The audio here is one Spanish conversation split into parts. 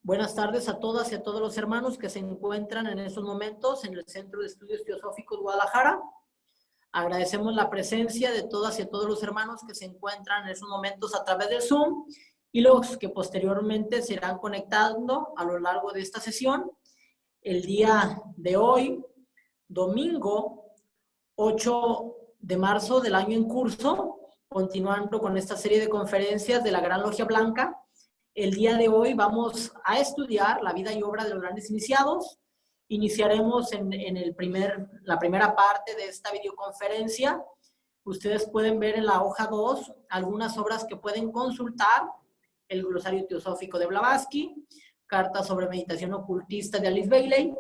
Buenas tardes a todas y a todos los hermanos que se encuentran en estos momentos en el Centro de Estudios Teosóficos Guadalajara. Agradecemos la presencia de todas y a todos los hermanos que se encuentran en estos momentos a través del Zoom y los que posteriormente se irán conectando a lo largo de esta sesión. El día de hoy, domingo 8 de marzo del año en curso, continuando con esta serie de conferencias de la Gran Logia Blanca. El día de hoy vamos a estudiar la vida y obra de los grandes iniciados. Iniciaremos en la primera parte de esta videoconferencia. Ustedes pueden ver en la hoja 2 algunas obras que pueden consultar: el glosario teosófico de Blavatsky, carta sobre meditación ocultista de Alice Bailey.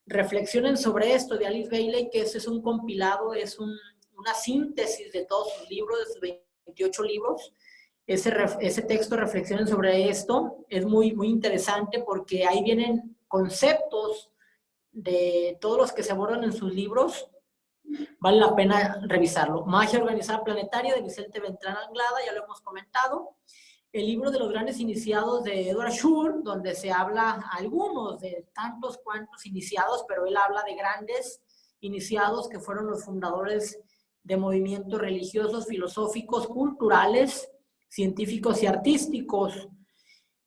Reflexionen sobre esto de Alice Bailey, que ese es un compilado, es una síntesis de todos sus libros, de sus 28 libros. Ese texto, reflexionen sobre esto, es muy, muy interesante porque ahí vienen conceptos de todos los que se abordan en sus libros. Vale la pena revisarlo. Magia Organizada Planetaria de Vicente Beltrán Anglada, ya lo hemos comentado. El libro de los grandes iniciados de Edward Shore, donde se habla algunos de tantos cuantos iniciados, pero él habla de grandes iniciados que fueron los fundadores de movimientos religiosos, filosóficos, culturales, científicos y artísticos.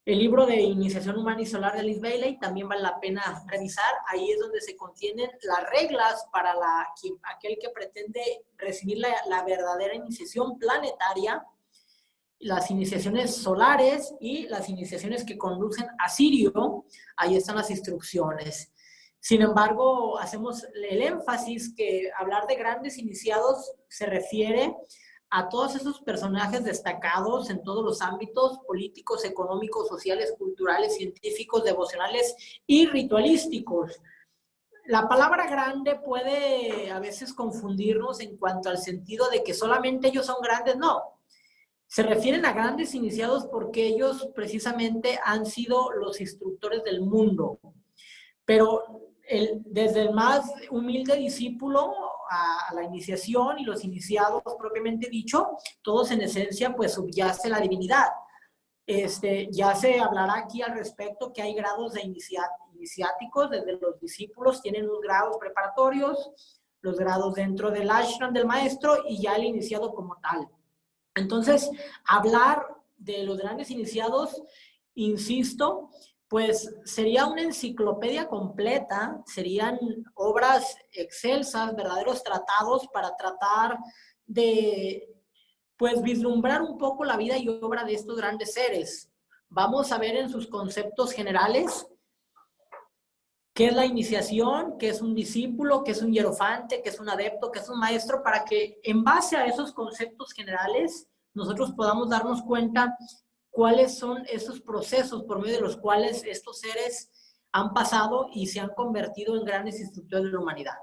El libro de Iniciación Humana y Solar de Alice Bailey también vale la pena revisar. Ahí es donde se contienen las reglas para aquel que pretende recibir la verdadera iniciación planetaria, las iniciaciones solares y las iniciaciones que conducen a Sirio. Ahí están las instrucciones. Sin embargo, hacemos el énfasis que hablar de grandes iniciados se refiere a todos esos personajes destacados en todos los ámbitos políticos, económicos, sociales, culturales, científicos, devocionales y ritualísticos. La palabra grande puede a veces confundirnos en cuanto al sentido de que solamente ellos son grandes. No, se refieren a grandes iniciados porque ellos precisamente han sido los instructores del mundo. Pero desde el más humilde discípulo a la iniciación y los iniciados propiamente dicho, todos en esencia pues subyace la divinidad. Ya se hablará aquí al respecto que hay grados de iniciáticos. Desde los discípulos tienen los grados preparatorios, los grados dentro del ashram del maestro y ya el iniciado como tal. Entonces, hablar de los grandes iniciados, insisto, pues sería una enciclopedia completa, serían obras excelsas, verdaderos tratados para tratar de, pues, vislumbrar un poco la vida y obra de estos grandes seres. Vamos a ver en sus conceptos generales qué es la iniciación, qué es un discípulo, qué es un hierofante, qué es un adepto, qué es un maestro, para que en base a esos conceptos generales nosotros podamos darnos cuenta cuáles son esos procesos por medio de los cuales estos seres han pasado y se han convertido en grandes instructores de la humanidad.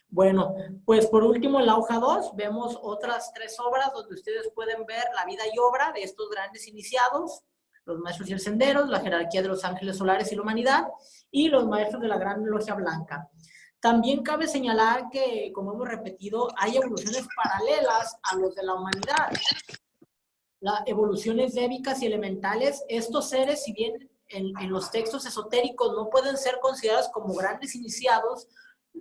Bueno, pues por último en la hoja 2 vemos otras 3 obras donde ustedes pueden ver la vida y obra de estos grandes iniciados: los maestros y el sendero, la jerarquía de los ángeles solares y la humanidad, y los maestros de la Gran Logia Blanca. También cabe señalar que, como hemos repetido, hay evoluciones paralelas a los de la humanidad. Las evoluciones débicas y elementales, estos seres, si bien en los textos esotéricos no pueden ser considerados como grandes iniciados,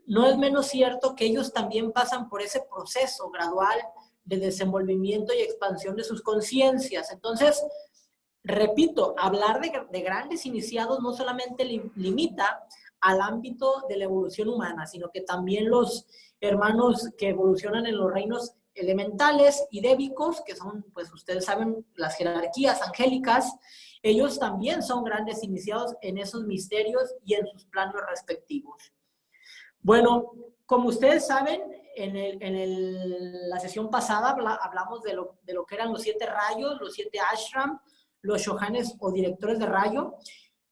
no es menos cierto que ellos también pasan por ese proceso gradual de desenvolvimiento y expansión de sus conciencias. Entonces, repito, hablar de grandes iniciados no solamente limita al ámbito de la evolución humana, sino que también los hermanos que evolucionan en los reinos elementales y débicos, que son, pues ustedes saben, las jerarquías angélicas, ellos también son grandes iniciados en esos misterios y en sus planos respectivos. Bueno, como ustedes saben, la sesión pasada hablamos de lo que eran los 7 rayos, los 7 ashram, los shohanes o directores de rayo.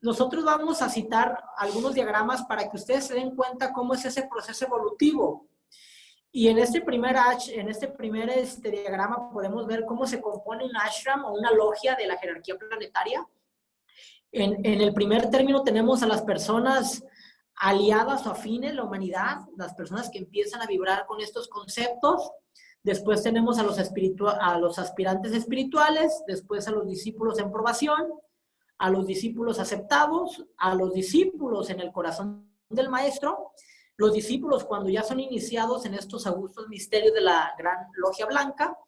Nosotros vamos a citar algunos diagramas para que ustedes se den cuenta cómo es ese proceso evolutivo. Y en este primer diagrama podemos ver cómo se compone un ashram o una logia de la jerarquía planetaria. En el primer término tenemos a las personas aliadas o afines, la humanidad, las personas que empiezan a vibrar con estos conceptos. Después tenemos a los aspirantes espirituales, después a los discípulos en probación, a los discípulos aceptados, a los discípulos en el corazón del maestro, los discípulos cuando ya son iniciados en estos augustos misterios de la Gran Logia Blanca,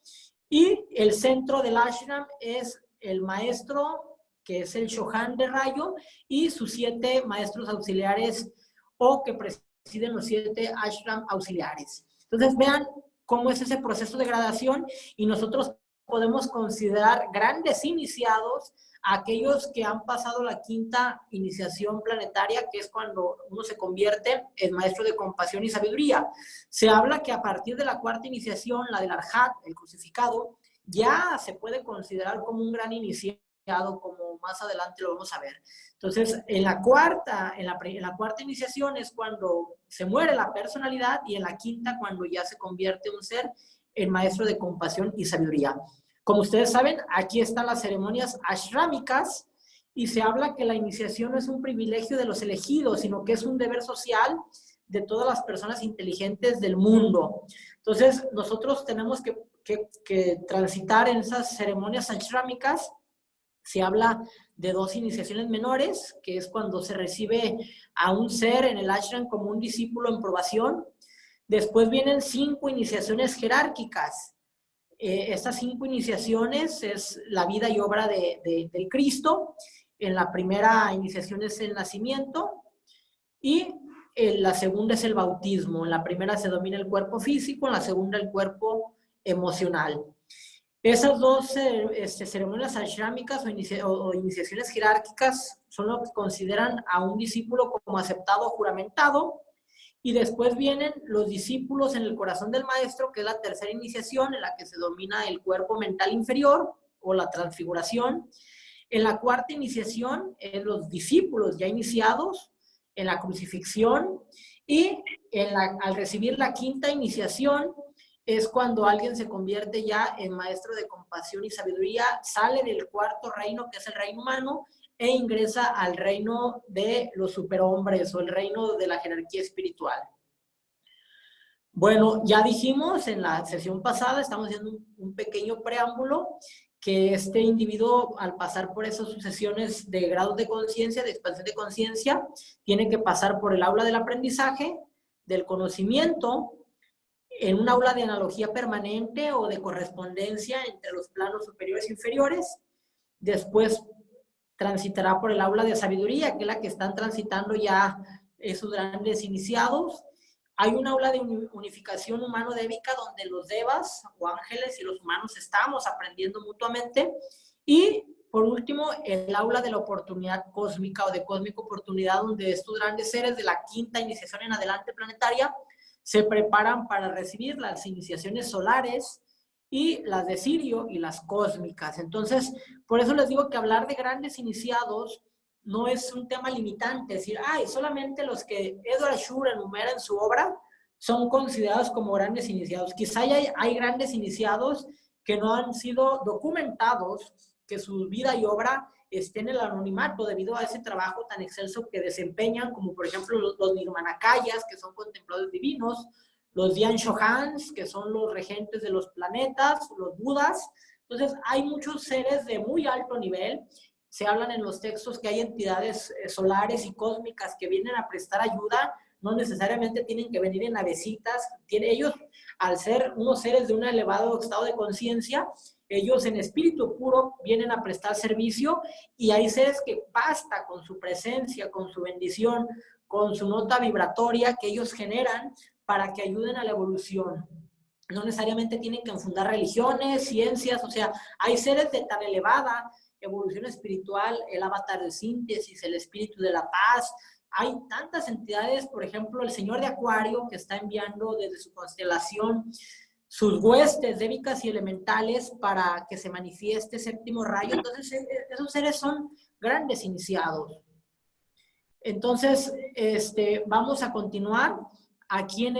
y el centro del ashram es el maestro, que es el Shohan de rayo, y sus 7 maestros auxiliares o que presiden los 7 ashram auxiliares. Entonces vean cómo es ese proceso de gradación, y nosotros podemos considerar grandes iniciados a aquellos que han pasado la 5ª iniciación planetaria, que es cuando uno se convierte en maestro de compasión y sabiduría. Se habla que a partir de la 4ª iniciación, la del Arhat, el crucificado, ya se puede considerar como un gran iniciado, como más adelante lo vamos a ver. Entonces, en la cuarta iniciación es cuando se muere la personalidad, y en la 5ª cuando ya se convierte un ser en maestro de compasión y sabiduría. Como ustedes saben, aquí están las ceremonias ashrámicas, y se habla que la iniciación no es un privilegio de los elegidos, sino que es un deber social de todas las personas inteligentes del mundo. Entonces, nosotros tenemos que transitar en esas ceremonias ashrámicas. Se habla de 2 iniciaciones menores, que es cuando se recibe a un ser en el ashram como un discípulo en probación. Después vienen 5 iniciaciones jerárquicas. Estas 5 iniciaciones es la vida y obra del Cristo. En la primera iniciación es el nacimiento, y en la segunda es el bautismo. En la primera se domina el cuerpo físico, en la segunda el cuerpo emocional. Esas 2 ceremonias ashrámicas o iniciaciones jerárquicas son lo que consideran a un discípulo como aceptado o juramentado. Y después vienen los discípulos en el corazón del maestro, que es la 3ª iniciación, en la que se domina el cuerpo mental inferior o la transfiguración. En la 4ª iniciación, los discípulos ya iniciados en la crucifixión. Y al recibir la 5ª iniciación es cuando alguien se convierte ya en maestro de compasión y sabiduría, sale del 4º reino, que es el reino humano, e ingresa al reino de los superhombres o el reino de la jerarquía espiritual. Bueno, ya dijimos en la sesión pasada, estamos haciendo un pequeño preámbulo, que este individuo, al pasar por esas sucesiones de grados de conciencia, de expansión de conciencia, tiene que pasar por el aula del aprendizaje, del conocimiento, en un aula de analogía permanente o de correspondencia entre los planos superiores e inferiores. Después transitará por el aula de sabiduría, que es la que están transitando ya esos grandes iniciados. Hay un aula de unificación humano-débica donde los devas o ángeles y los humanos estamos aprendiendo mutuamente. Y por último, el aula de la oportunidad cósmica o de cósmica oportunidad, donde estos grandes seres de la 5ª iniciación en adelante planetaria se preparan para recibir las iniciaciones solares y las de Sirio y las cósmicas. Entonces, por eso les digo que hablar de grandes iniciados no es un tema limitante, es decir, solamente los que Edward Schur enumera en su obra son considerados como grandes iniciados. Quizá hay grandes iniciados que no han sido documentados, que su vida y obra estén en el anonimato debido a ese trabajo tan excelso que desempeñan, como por ejemplo los Nirmanakayas, que son contempladores divinos, los Dhyan Shohans, que son los regentes de los planetas, los Budas. Entonces, hay muchos seres de muy alto nivel. Se hablan en los textos que hay entidades solares y cósmicas que vienen a prestar ayuda, no necesariamente tienen que venir en navecitas. Ellos, al ser unos seres de un elevado estado de conciencia, ellos en espíritu puro vienen a prestar servicio, y hay seres que basta con su presencia, con su bendición, con su nota vibratoria que ellos generan para que ayuden a la evolución. No necesariamente tienen que fundar religiones, ciencias, o sea, hay seres de tan elevada evolución espiritual, el avatar de síntesis, el espíritu de la paz. Hay tantas entidades, por ejemplo, el señor de Acuario, que está enviando desde su constelación sus huestes débicas y elementales para que se manifieste séptimo rayo. Entonces, esos seres son grandes iniciados. Entonces, vamos a continuar. Aquí en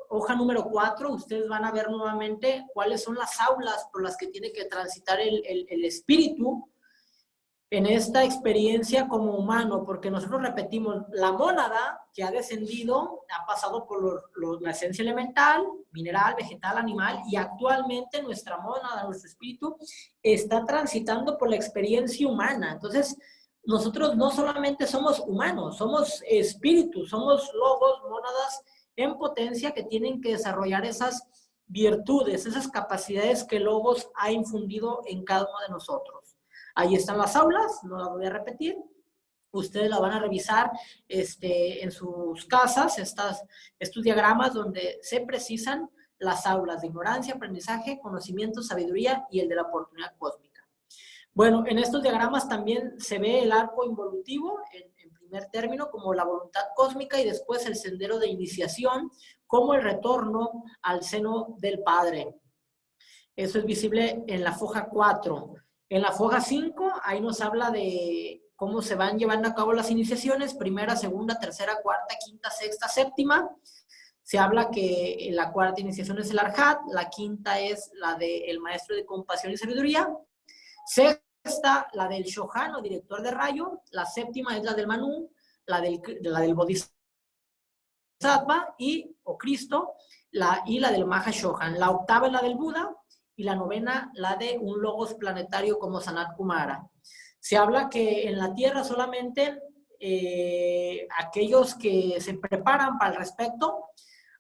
hoja número 4, ustedes van a ver nuevamente cuáles son las aulas por las que tiene que transitar el espíritu en esta experiencia como humano, porque nosotros repetimos, la mónada que ha descendido ha pasado por la esencia elemental, mineral, vegetal, animal, y actualmente nuestra mónada, nuestro espíritu, está transitando por la experiencia humana. Entonces, nosotros no solamente somos humanos, somos espíritus, somos logos, mónadas en potencia que tienen que desarrollar esas virtudes, esas capacidades que Logos ha infundido en cada uno de nosotros. Ahí están las aulas, no las voy a repetir. Ustedes la van a revisar en sus casas, estos diagramas donde se precisan las aulas de ignorancia, aprendizaje, conocimiento, sabiduría y el de la oportunidad cósmica. Bueno, en estos diagramas también se ve el arco involutivo, en primer término, como la voluntad cósmica, y después el sendero de iniciación, como el retorno al seno del Padre. Eso es visible en la foja 4. En la foja 5, ahí nos habla de cómo se van llevando a cabo las iniciaciones, primera, segunda, tercera, cuarta, quinta, sexta, séptima. Se habla que la cuarta iniciación es el Arhat, la quinta es la del maestro de compasión y sabiduría, sexta, la del Shohan o director de rayo, la séptima es la del Manu, la del Bodhisattva o Cristo, y la del Maha Shohan. La octava es la del Buda y la novena la de un logos planetario como Sanat Kumara. Se habla que en la Tierra solamente aquellos que se preparan para el respecto,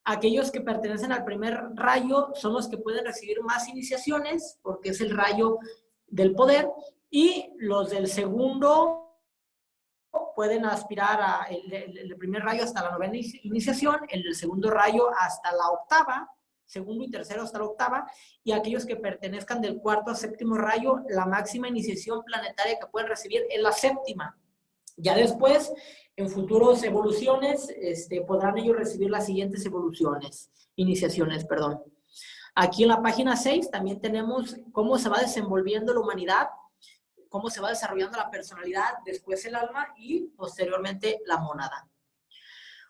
aquellos que pertenecen al primer rayo son los que pueden recibir más iniciaciones, porque es el rayo del poder, y los del segundo pueden aspirar a el primer rayo hasta la novena iniciación, el del segundo rayo hasta la octava, segundo y tercero hasta la octava, y aquellos que pertenezcan del cuarto a séptimo rayo, la máxima iniciación planetaria que pueden recibir es la séptima. Ya después, en futuras evoluciones, podrán ellos recibir las siguientes iniciaciones, perdón. Aquí en la página 6 también tenemos cómo se va desenvolviendo la humanidad, cómo se va desarrollando la personalidad, después el alma y posteriormente la mónada.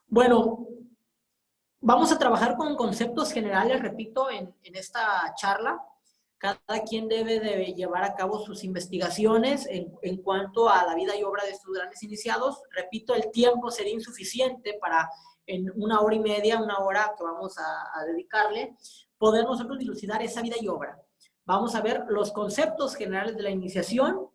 Bueno, vamos a trabajar con conceptos generales, repito, en esta charla. Cada quien debe de llevar a cabo sus investigaciones en cuanto a la vida y obra de estos grandes iniciados. Repito, el tiempo sería insuficiente para en 1 hora y media, 1 hora que vamos a dedicarle, poder nosotros dilucidar esa vida y obra. Vamos a ver los conceptos generales de la iniciación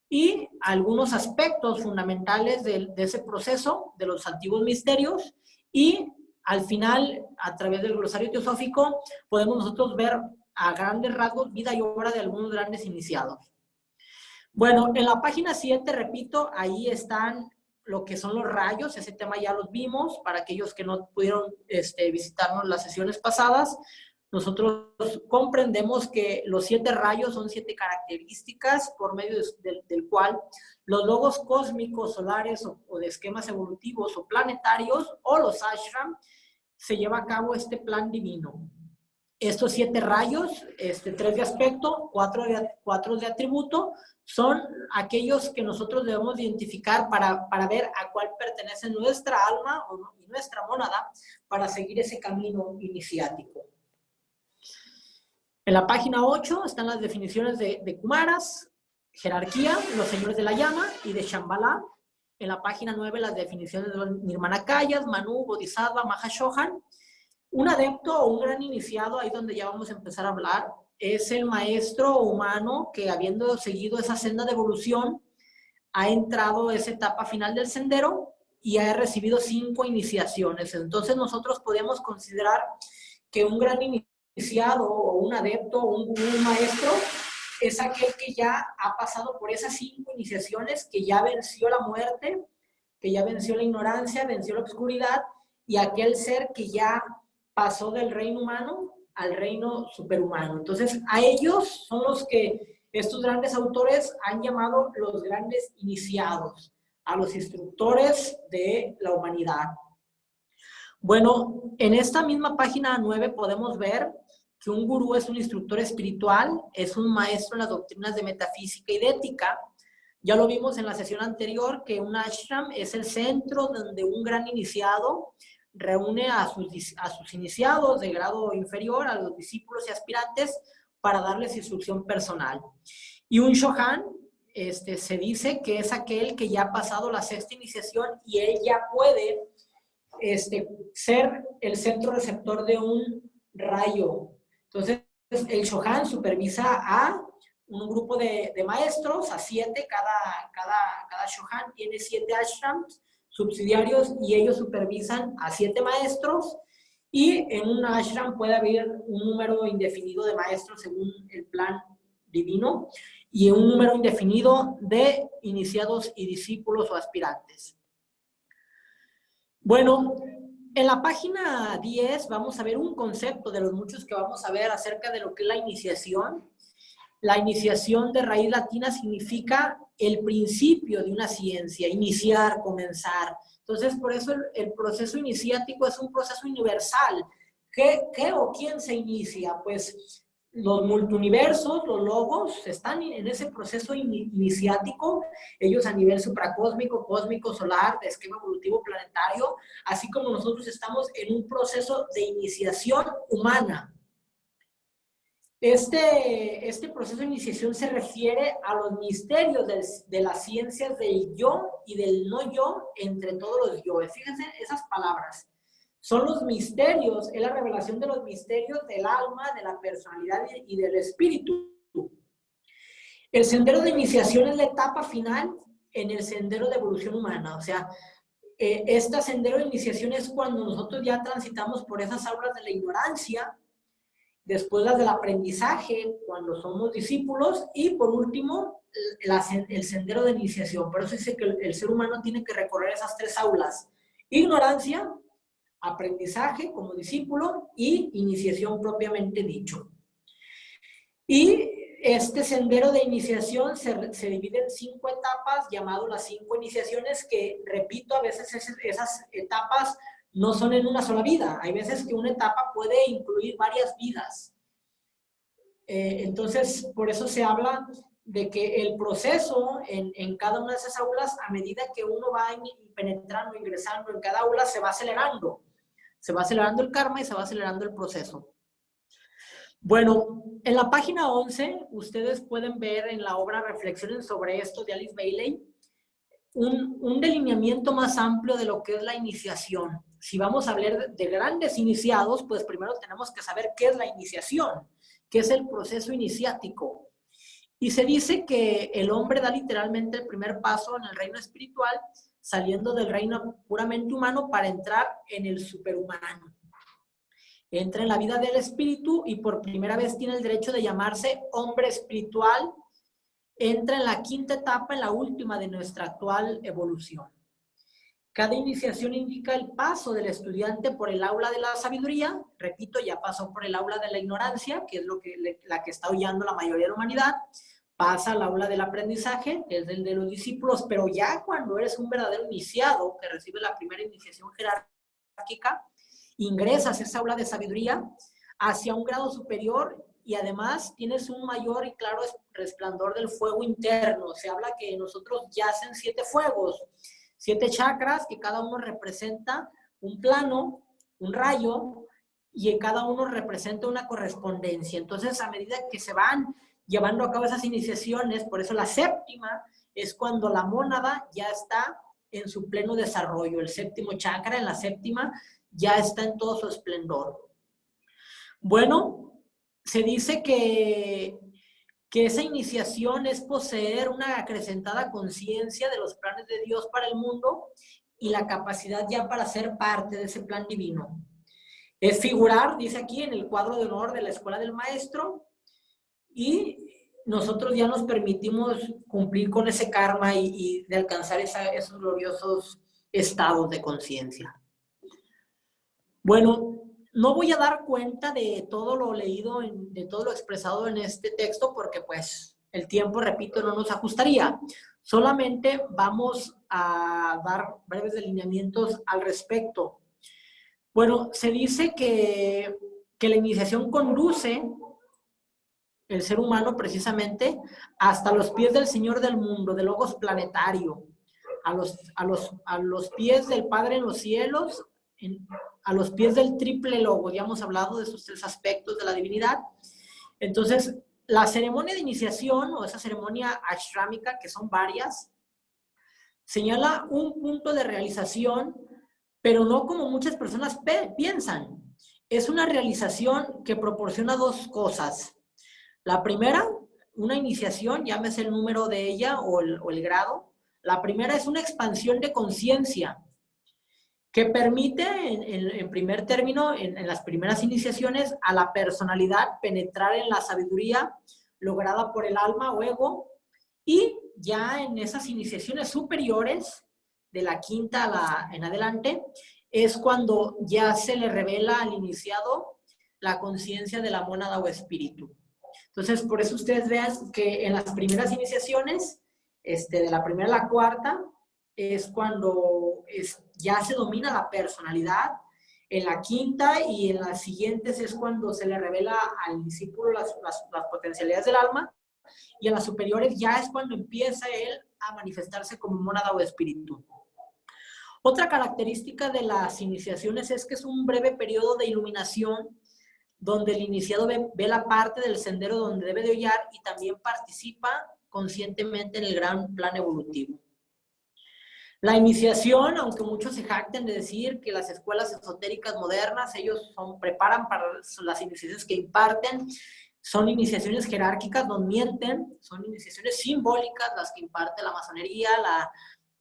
y algunos aspectos fundamentales de ese proceso, de los antiguos misterios, y al final, a través del glosario teosófico, podemos nosotros ver a grandes rasgos vida y obra de algunos grandes iniciados. Bueno, en la página 7, repito, ahí están lo que son los rayos, ese tema ya los vimos, para aquellos que no pudieron visitarnos las sesiones pasadas. Nosotros comprendemos que los 7 rayos son 7 características por medio del cual los logos cósmicos, solares o de esquemas evolutivos o planetarios o los ashram se lleva a cabo este plan divino. Estos 7 rayos, 3 de aspecto, 4 de atributo, son aquellos que nosotros debemos identificar para ver a cuál pertenece nuestra alma y nuestra mónada para seguir ese camino iniciático. En la página 8 están las definiciones de Kumaras, jerarquía, los señores de la llama y de Shambhala. En la página 9 las definiciones de los Nirmanakayas, Manu, Bodhisattva, Mahashohan. Un adepto o un gran iniciado, ahí donde ya vamos a empezar a hablar, es el maestro humano que, habiendo seguido esa senda de evolución, ha entrado a esa etapa final del sendero y ha recibido 5 iniciaciones. Entonces nosotros podemos considerar que un gran iniciado o un adepto o un maestro es aquel que ya ha pasado por esas 5 iniciaciones, que ya venció la muerte, que ya venció la ignorancia, venció la oscuridad, y aquel ser que ya pasó del reino humano al reino superhumano. Entonces, a ellos son los que estos grandes autores han llamado los grandes iniciados, a los instructores de la humanidad. Bueno, en esta misma página 9 podemos ver que un gurú es un instructor espiritual, es un maestro en las doctrinas de metafísica y de ética. Ya lo vimos en la sesión anterior, que un ashram es el centro donde un gran iniciado reúne a sus iniciados de grado inferior, a los discípulos y aspirantes, para darles instrucción personal. Y un shohan, se dice que es aquel que ya ha pasado la 6ª iniciación y él ya puede ser el centro receptor de un rayo. Entonces, el shohan supervisa a un grupo de maestros, a 7, cada shohan tiene 7 ashrams subsidiarios y ellos supervisan a 7 maestros, y en un ashram puede haber un número indefinido de maestros según el plan divino y un número indefinido de iniciados y discípulos o aspirantes. Bueno, en la página 10 vamos a ver un concepto de los muchos que vamos a ver acerca de lo que es la iniciación. La iniciación de raíz latina significa el principio de una ciencia, iniciar, comenzar. Entonces, por eso el proceso iniciático es un proceso universal. ¿Qué o quién se inicia? Pues los multiuniversos, los logos, están en ese proceso iniciático, ellos a nivel supracósmico, cósmico, solar, de esquema evolutivo planetario, así como nosotros estamos en un proceso de iniciación humana. Este proceso de iniciación se refiere a los misterios de las ciencias del yo y del no yo entre todos los yoes. Fíjense esas palabras. Son los misterios, es la revelación de los misterios del alma, de la personalidad y del espíritu. El sendero de iniciación es la etapa final en el sendero de evolución humana. O sea, este sendero de iniciación es cuando nosotros ya transitamos por esas aulas de la ignorancia, después las del aprendizaje, cuando somos discípulos, y por último, el sendero de iniciación. Por eso dice que el ser humano tiene que recorrer esas 3 aulas: ignorancia, aprendizaje como discípulo y iniciación propiamente dicho. Y este sendero de iniciación se divide en 5 etapas, llamado las 5 iniciaciones, que, repito, a veces esas etapas no son en una sola vida. Hay veces que una etapa puede incluir varias vidas. Entonces, por eso se habla de que el proceso en cada una de esas aulas, a medida que uno va penetrando, ingresando en cada aula, se va acelerando. Se va acelerando el karma y se va acelerando el proceso. Bueno, en la página 11, ustedes pueden ver en la obra Reflexiones sobre esto de Alice Bailey, un delineamiento más amplio de lo que es la iniciación. Si vamos a hablar de grandes iniciados, pues primero tenemos que saber qué es la iniciación, qué es el proceso iniciático. Y se dice que el hombre da literalmente el primer paso en el reino espiritual, saliendo del reino puramente humano para entrar en el superhumano. Entra en la vida del espíritu y por primera vez tiene el derecho de llamarse hombre espiritual. Entra en la 5ª etapa, en la última de nuestra actual evolución. Cada iniciación indica el paso del estudiante por el aula de la sabiduría. Repito, ya pasó por el aula de la ignorancia, que es la que está huyendo la mayoría de la humanidad. Pasa al aula del aprendizaje, que es el de los discípulos, pero ya cuando eres un verdadero iniciado, que recibe la primera iniciación jerárquica, ingresas a esa aula de sabiduría hacia un grado superior y además tienes un mayor y claro resplandor del fuego interno. Se habla que en nosotros yacen 7 fuegos, 7 chakras, que cada uno representa un plano, un rayo, y en cada uno representa una correspondencia. Entonces, a medida que se van llevando a cabo esas iniciaciones, por eso la 7ª es cuando la mónada ya está en su pleno desarrollo. El 7º chakra, en la 7ª, ya está en todo su esplendor. Bueno, se dice que esa iniciación es poseer una acrecentada conciencia de los planes de Dios para el mundo y la capacidad ya para ser parte de ese plan divino. Es figurar, dice aquí, en el cuadro de honor de la escuela del maestro, y nosotros ya nos permitimos cumplir con ese karma y de alcanzar esos gloriosos estados de conciencia. Bueno, no voy a dar cuenta de todo lo leído, de todo lo expresado en este texto, porque pues el tiempo, repito, no nos ajustaría. Solamente vamos a dar breves delineamientos al respecto. Bueno, se dice que la iniciación conduce el ser humano precisamente hasta los pies del Señor del mundo, del Logos planetario, a los pies del Padre en los cielos, a los pies del triple logo. Ya hemos hablado de esos 3 aspectos de la divinidad. Entonces, la ceremonia de iniciación o esa ceremonia ashrámica, que son varias, señala un punto de realización, pero no como muchas personas piensan. Es una realización que proporciona 2 cosas. La primera, una iniciación, llámese el número de ella o el grado. La primera es una expansión de conciencia que permite, en primer término, en las primeras iniciaciones, a la personalidad penetrar en la sabiduría lograda por el alma o ego, y ya en esas iniciaciones superiores, de la quinta en adelante, es cuando ya se le revela al iniciado la conciencia de la mónada o espíritu. Entonces, por eso ustedes vean que en las primeras iniciaciones, de la primera a la cuarta, es cuando ya se domina la personalidad. En la quinta y en las siguientes es cuando se le revela al discípulo las potencialidades del alma, y en las superiores ya es cuando empieza él a manifestarse como mónada o espíritu. Otra característica de las iniciaciones es que es un breve periodo de iluminación donde el iniciado ve la parte del sendero donde debe de hollar y también participa conscientemente en el gran plan evolutivo. La iniciación, aunque muchos se jacten de decir que las escuelas esotéricas modernas, ellos preparan para las iniciaciones que imparten, son iniciaciones jerárquicas, no mienten, son iniciaciones simbólicas las que imparte la masonería,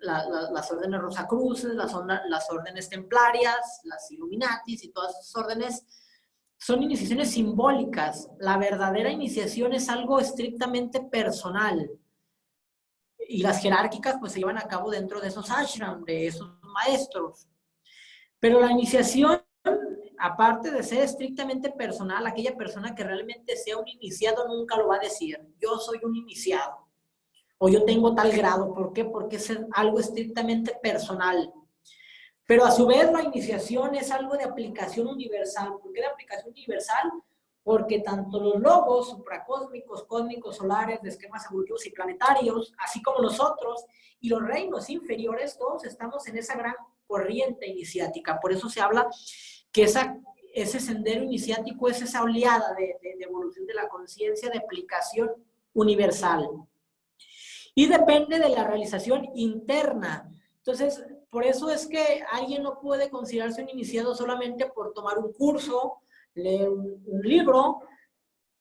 las órdenes rosacruces, las órdenes templarias, las Illuminatis y todas esas órdenes. Son iniciaciones simbólicas. La verdadera iniciación es algo estrictamente personal. Y las jerárquicas pues se llevan a cabo dentro de esos ashram, de esos maestros. Pero la iniciación, aparte de ser estrictamente personal, aquella persona que realmente sea un iniciado nunca lo va a decir. Yo soy un iniciado. O yo tengo tal grado. ¿Por qué? Porque es algo estrictamente personal. Pero a su vez la iniciación es algo de aplicación universal. ¿Por qué de aplicación universal? Porque tanto los logos supracósmicos, cósmicos, solares, de esquemas evolutivos y planetarios, así como nosotros y los reinos inferiores, todos estamos en esa gran corriente iniciática. Por eso se habla que ese sendero iniciático es esa oleada de evolución de la conciencia, de aplicación universal. Y depende de la realización interna. Entonces, por eso es que alguien no puede considerarse un iniciado solamente por tomar un curso, leer un libro,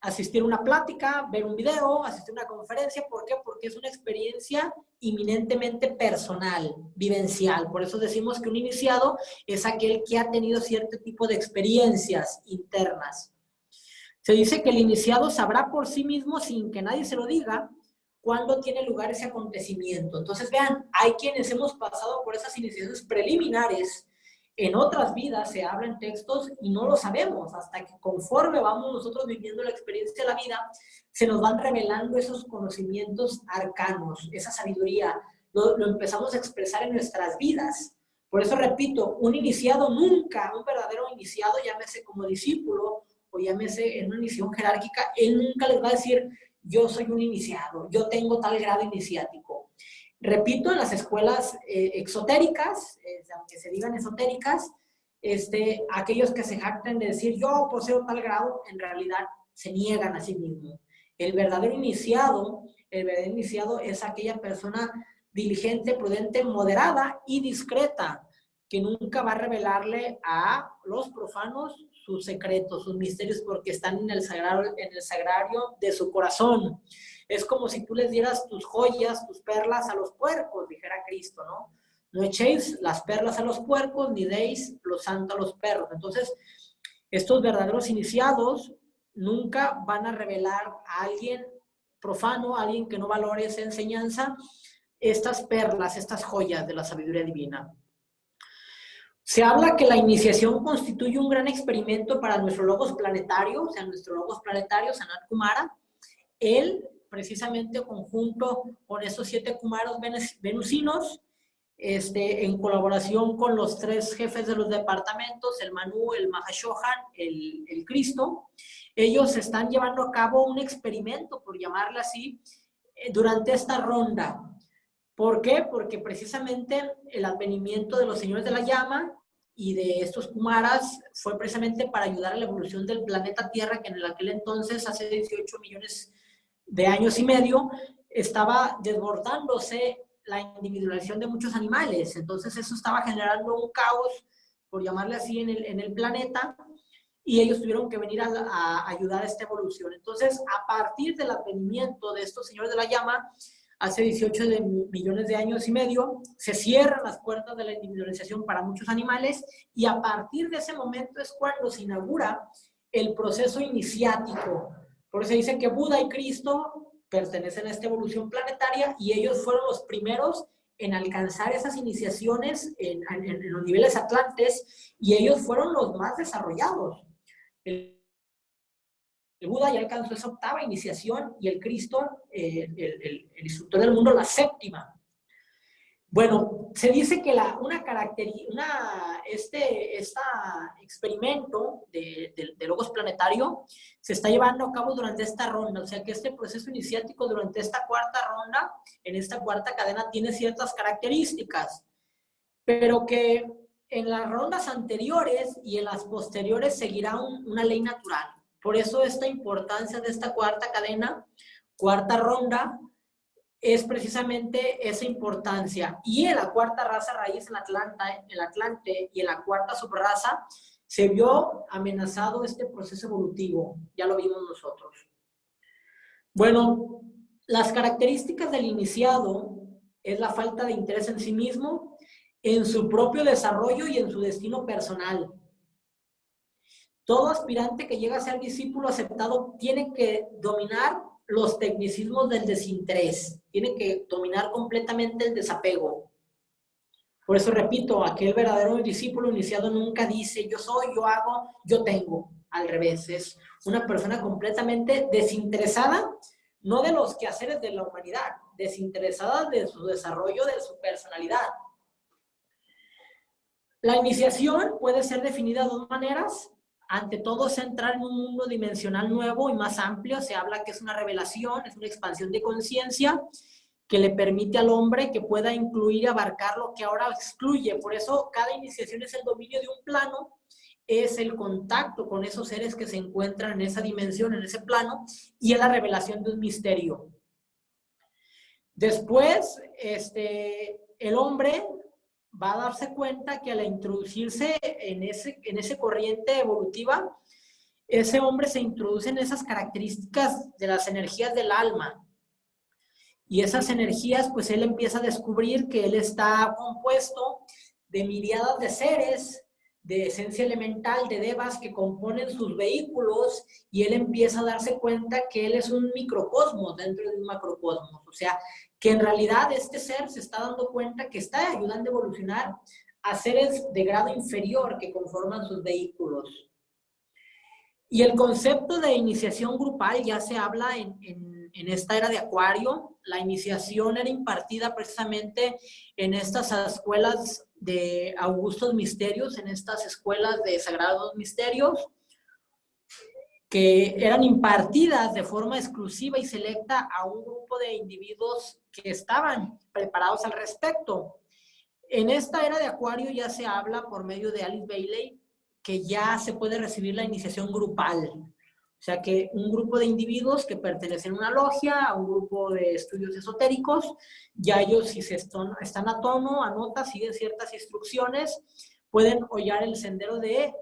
asistir a una plática, ver un video, asistir a una conferencia. ¿Por qué? Porque es una experiencia eminentemente personal, vivencial. Por eso decimos que un iniciado es aquel que ha tenido cierto tipo de experiencias internas. Se dice que el iniciado sabrá por sí mismo, sin que nadie se lo diga, cuándo tiene lugar ese acontecimiento. Entonces, vean, hay quienes hemos pasado por esas iniciaciones preliminares. En otras vidas se hablan textos y no lo sabemos, hasta que conforme vamos nosotros viviendo la experiencia de la vida, se nos van revelando esos conocimientos arcanos, esa sabiduría, lo empezamos a expresar en nuestras vidas. Por eso repito, un iniciado nunca, un verdadero iniciado, llámese como discípulo o llámese en una iniciación jerárquica, él nunca les va a decir: yo soy un iniciado, yo tengo tal grado iniciático. Repito, en las escuelas exotéricas, aunque se digan esotéricas, aquellos que se jactan de decir yo poseo tal grado, en realidad se niegan a sí mismos. El verdadero iniciado es aquella persona diligente, prudente, moderada y discreta, que nunca va a revelarle a los profanos sus secretos, sus misterios, porque están en el sagrario de su corazón. Es como si tú les dieras tus joyas, tus perlas a los puercos, dijera Cristo, ¿no? No echéis las perlas a los puercos, ni deis lo santo a los perros. Entonces, estos verdaderos iniciados nunca van a revelar a alguien profano, a alguien que no valore esa enseñanza, estas perlas, estas joyas de la sabiduría divina. Se habla que la iniciación constituye un gran experimento para nuestro logos planetario, o sea, nuestro logos planetario, Sanat Kumara. Él, precisamente, conjunto con esos 7 Kumaros venusinos, en colaboración con los 3 jefes de los departamentos, el Manu, el Mahashohan, el Cristo, ellos están llevando a cabo un experimento, por llamarlo así, durante esta ronda. ¿Por qué? Porque precisamente el advenimiento de los señores de la llama y de estos Kumaras fue precisamente para ayudar a la evolución del planeta Tierra, que en aquel entonces, hace 18 millones de años y medio, estaba desbordándose la individualización de muchos animales. Entonces eso estaba generando un caos, por llamarle así, en el planeta. y ellos tuvieron que venir a ayudar a esta evolución. Entonces, a partir del advenimiento de estos señores de la llama, hace 18 millones de años y medio, se cierran las puertas de la individualización para muchos animales, y a partir de ese momento es cuando se inaugura el proceso iniciático. Por eso se dice que Buda y Cristo pertenecen a esta evolución planetaria, y ellos fueron los primeros en alcanzar esas iniciaciones en los niveles atlantes, y ellos fueron los más desarrollados. El Buda ya alcanzó esa octava iniciación, y el Cristo, el instructor del mundo, la séptima. Bueno, se dice que este experimento de logos planetario se está llevando a cabo durante esta ronda, o sea que este proceso iniciático durante esta cuarta ronda, en esta cuarta cadena, tiene ciertas características, pero que en las rondas anteriores y en las posteriores seguirá una ley natural. Por eso esta importancia de esta cuarta cadena, cuarta ronda, es precisamente esa importancia. Y en la cuarta raza raíz, el Atlante, y en la cuarta subraza, se vio amenazado este proceso evolutivo. Ya lo vimos nosotros. Bueno, las características del iniciado es la falta de interés en sí mismo, en su propio desarrollo y en su destino personal. Todo aspirante que llega a ser discípulo aceptado tiene que dominar los tecnicismos del desinterés, tiene que dominar completamente el desapego. Por eso repito, aquel verdadero discípulo iniciado nunca dice yo soy, yo hago, yo tengo. Al revés, es una persona completamente desinteresada, no de los quehaceres de la humanidad, desinteresada de su desarrollo, de su personalidad. La iniciación puede ser definida de dos maneras. Ante todo, es entrar en un mundo dimensional nuevo y más amplio. Se habla que es una revelación, es una expansión de conciencia que le permite al hombre que pueda incluir y abarcar lo que ahora excluye. Por eso, cada iniciación es el dominio de un plano, es el contacto con esos seres que se encuentran en esa dimensión, en ese plano, y es la revelación de un misterio. Después, el hombre va a darse cuenta que al introducirse en ese corriente evolutiva, ese hombre se introduce en esas características de las energías del alma. Y esas energías, pues él empieza a descubrir que él está compuesto de miriadas de seres, de esencia elemental, de devas que componen sus vehículos, y él empieza a darse cuenta que él es un microcosmos dentro de un macrocosmos. O sea, que en realidad este ser se está dando cuenta que está ayudando a evolucionar a seres de grado inferior que conforman sus vehículos. Y el concepto de iniciación grupal ya se habla en esta era de Acuario. La iniciación era impartida precisamente en estas escuelas de Augustos Misterios, en estas escuelas de Sagrados Misterios, que eran impartidas de forma exclusiva y selecta a un grupo de individuos que estaban preparados al respecto. En esta era de Acuario ya se habla por medio de Alice Bailey que ya se puede recibir la iniciación grupal. O sea que un grupo de individuos que pertenecen a una logia, a un grupo de estudios esotéricos, ya ellos, si están a tono, a nota, siguen ciertas instrucciones, pueden hollar el sendero de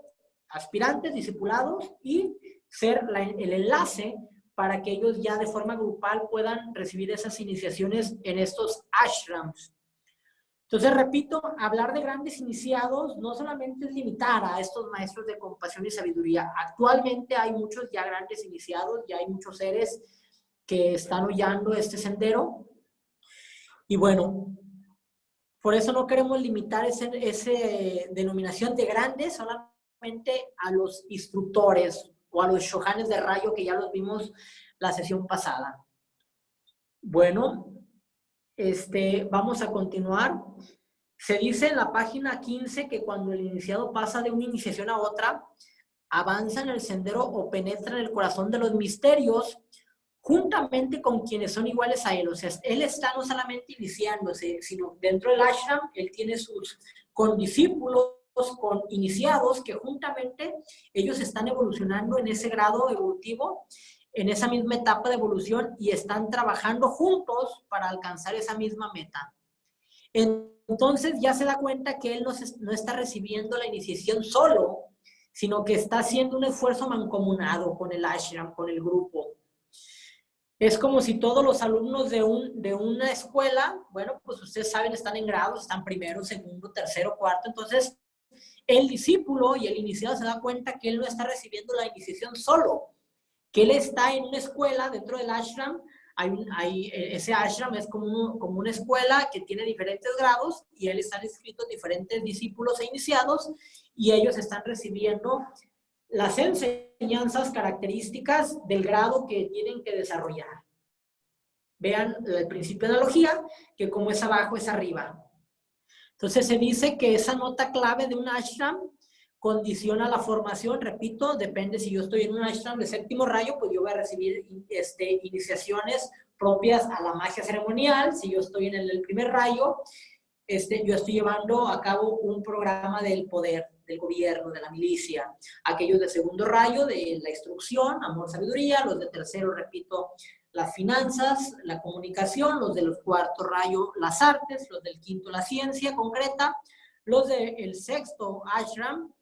aspirantes, discipulados, y ser el enlace para que ellos ya de forma grupal puedan recibir esas iniciaciones en estos ashrams. Entonces, repito, hablar de grandes iniciados no solamente es limitar a estos maestros de compasión y sabiduría. Actualmente hay muchos ya grandes iniciados, ya hay muchos seres que están hollando este sendero. Y bueno, por eso no queremos limitar esa denominación de grandes solamente a los instructores o a los shohanes de rayo que ya los vimos la sesión pasada. Bueno, vamos a continuar. Se dice en la página 15 que cuando el iniciado pasa de una iniciación a otra, avanza en el sendero o penetra en el corazón de los misterios juntamente con quienes son iguales a él. O sea, él está no solamente iniciándose, sino dentro del ashram, él tiene sus condiscípulos, con iniciados que juntamente ellos están evolucionando en ese grado evolutivo, en esa misma etapa de evolución, y están trabajando juntos para alcanzar esa misma meta. Entonces ya se da cuenta que él no está recibiendo la iniciación solo, sino que está haciendo un esfuerzo mancomunado con el ashram, con el grupo. Es como si todos los alumnos de una escuela, bueno, pues ustedes saben, están en grados, están primero, segundo, tercero, cuarto, entonces el discípulo y el iniciado se da cuenta que él no está recibiendo la iniciación solo, que él está en una escuela dentro del ashram. Ese ashram es como una escuela que tiene diferentes grados y él están inscritos diferentes discípulos e iniciados y ellos están recibiendo las enseñanzas características del grado que tienen que desarrollar. Vean el principio de analogía, que como es abajo es arriba. Entonces se dice que esa nota clave de un ashram condiciona la formación, repito, depende si yo estoy en un ashram de séptimo rayo, pues yo voy a recibir iniciaciones propias a la magia ceremonial. Si yo estoy en el primer rayo, yo estoy llevando a cabo un programa del poder, del gobierno, de la milicia. Aquellos de segundo rayo, de la instrucción, amor, sabiduría. Los de tercero, repito, las finanzas, la comunicación. Los del cuarto rayo, las artes. Los del quinto, la ciencia concreta. Los del sexto ashram,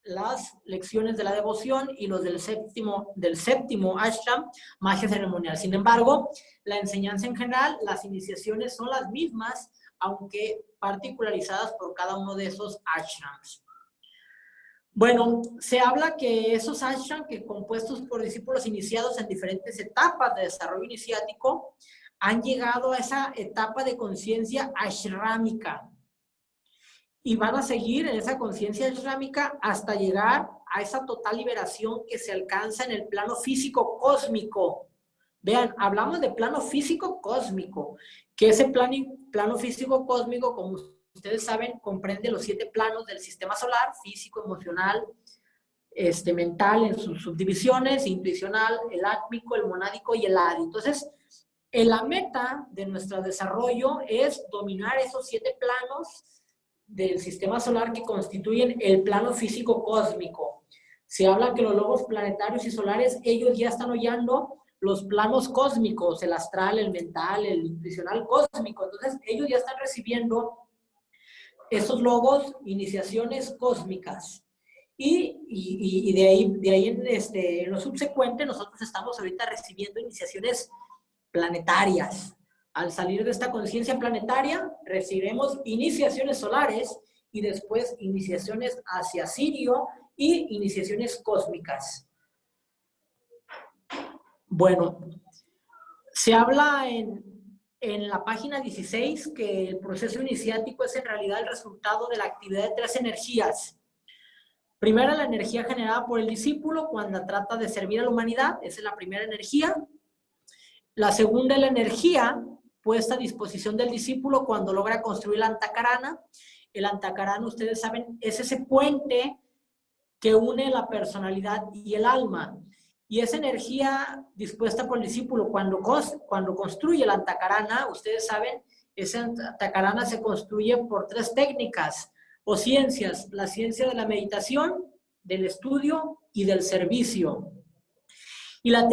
las lecciones de la devoción, y los del séptimo ashram, magia ceremonial. Sin embargo, la enseñanza en general, las iniciaciones son las mismas, aunque particularizadas por cada uno de esos ashrams. Bueno, se habla que esos ashrams, que compuestos por discípulos iniciados en diferentes etapas de desarrollo iniciático, han llegado a esa etapa de conciencia ashrámica. Y van a seguir en esa conciencia ashrámica hasta llegar a esa total liberación que se alcanza en el plano físico cósmico. Vean, hablamos de plano físico cósmico, que ese plano físico cósmico, como ustedes saben, comprende los 7 planos del sistema solar: físico, emocional, mental en sus subdivisiones, intuicional, el átmico, el monádico y el adi. Entonces, la meta de nuestro desarrollo es dominar esos 7 planos del sistema solar que constituyen el plano físico cósmico. Se habla que los logos planetarios y solares, ellos ya están hollando los planos cósmicos, el astral, el mental, el intuicional cósmico. Entonces, ellos ya están recibiendo esos logos, iniciaciones cósmicas. Y de ahí en lo subsecuente, nosotros estamos ahorita recibiendo iniciaciones planetarias. Al salir de esta conciencia planetaria, recibiremos iniciaciones solares y después iniciaciones hacia Sirio y iniciaciones cósmicas. Bueno, se habla en la página 16 que el proceso iniciático es en realidad el resultado de la actividad de 3 energías. Primera, la energía generada por el discípulo cuando trata de servir a la humanidad. Esa es la primera energía. La segunda es la energía puesta a disposición del discípulo cuando logra construir el antakarana. El antakarana, ustedes saben, es ese puente que une la personalidad y el alma. Y esa energía dispuesta por el discípulo cuando construye el antakarana, ustedes saben, ese antakarana se construye por 3 técnicas o ciencias: la ciencia de la meditación, del estudio y del servicio. Y la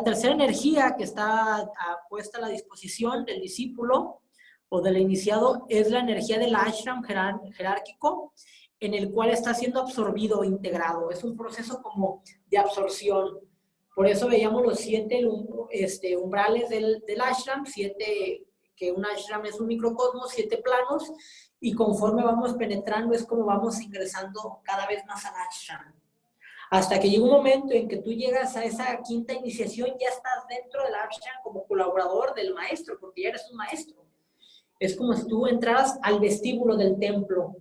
tercera energía que está puesta a la disposición del discípulo o del iniciado es la energía del ashram jerárquico, en el cual está siendo absorbido o integrado. Es un proceso como de absorción. Por eso veíamos los 7 umbrales del ashram, 7, que un ashram es un microcosmos, 7 planos, y conforme vamos penetrando es como vamos ingresando cada vez más al ashram. Hasta que llega un momento en que tú llegas a esa quinta iniciación, ya estás dentro del ashram como colaborador del maestro, porque ya eres un maestro. Es como si tú entraras al vestíbulo del templo.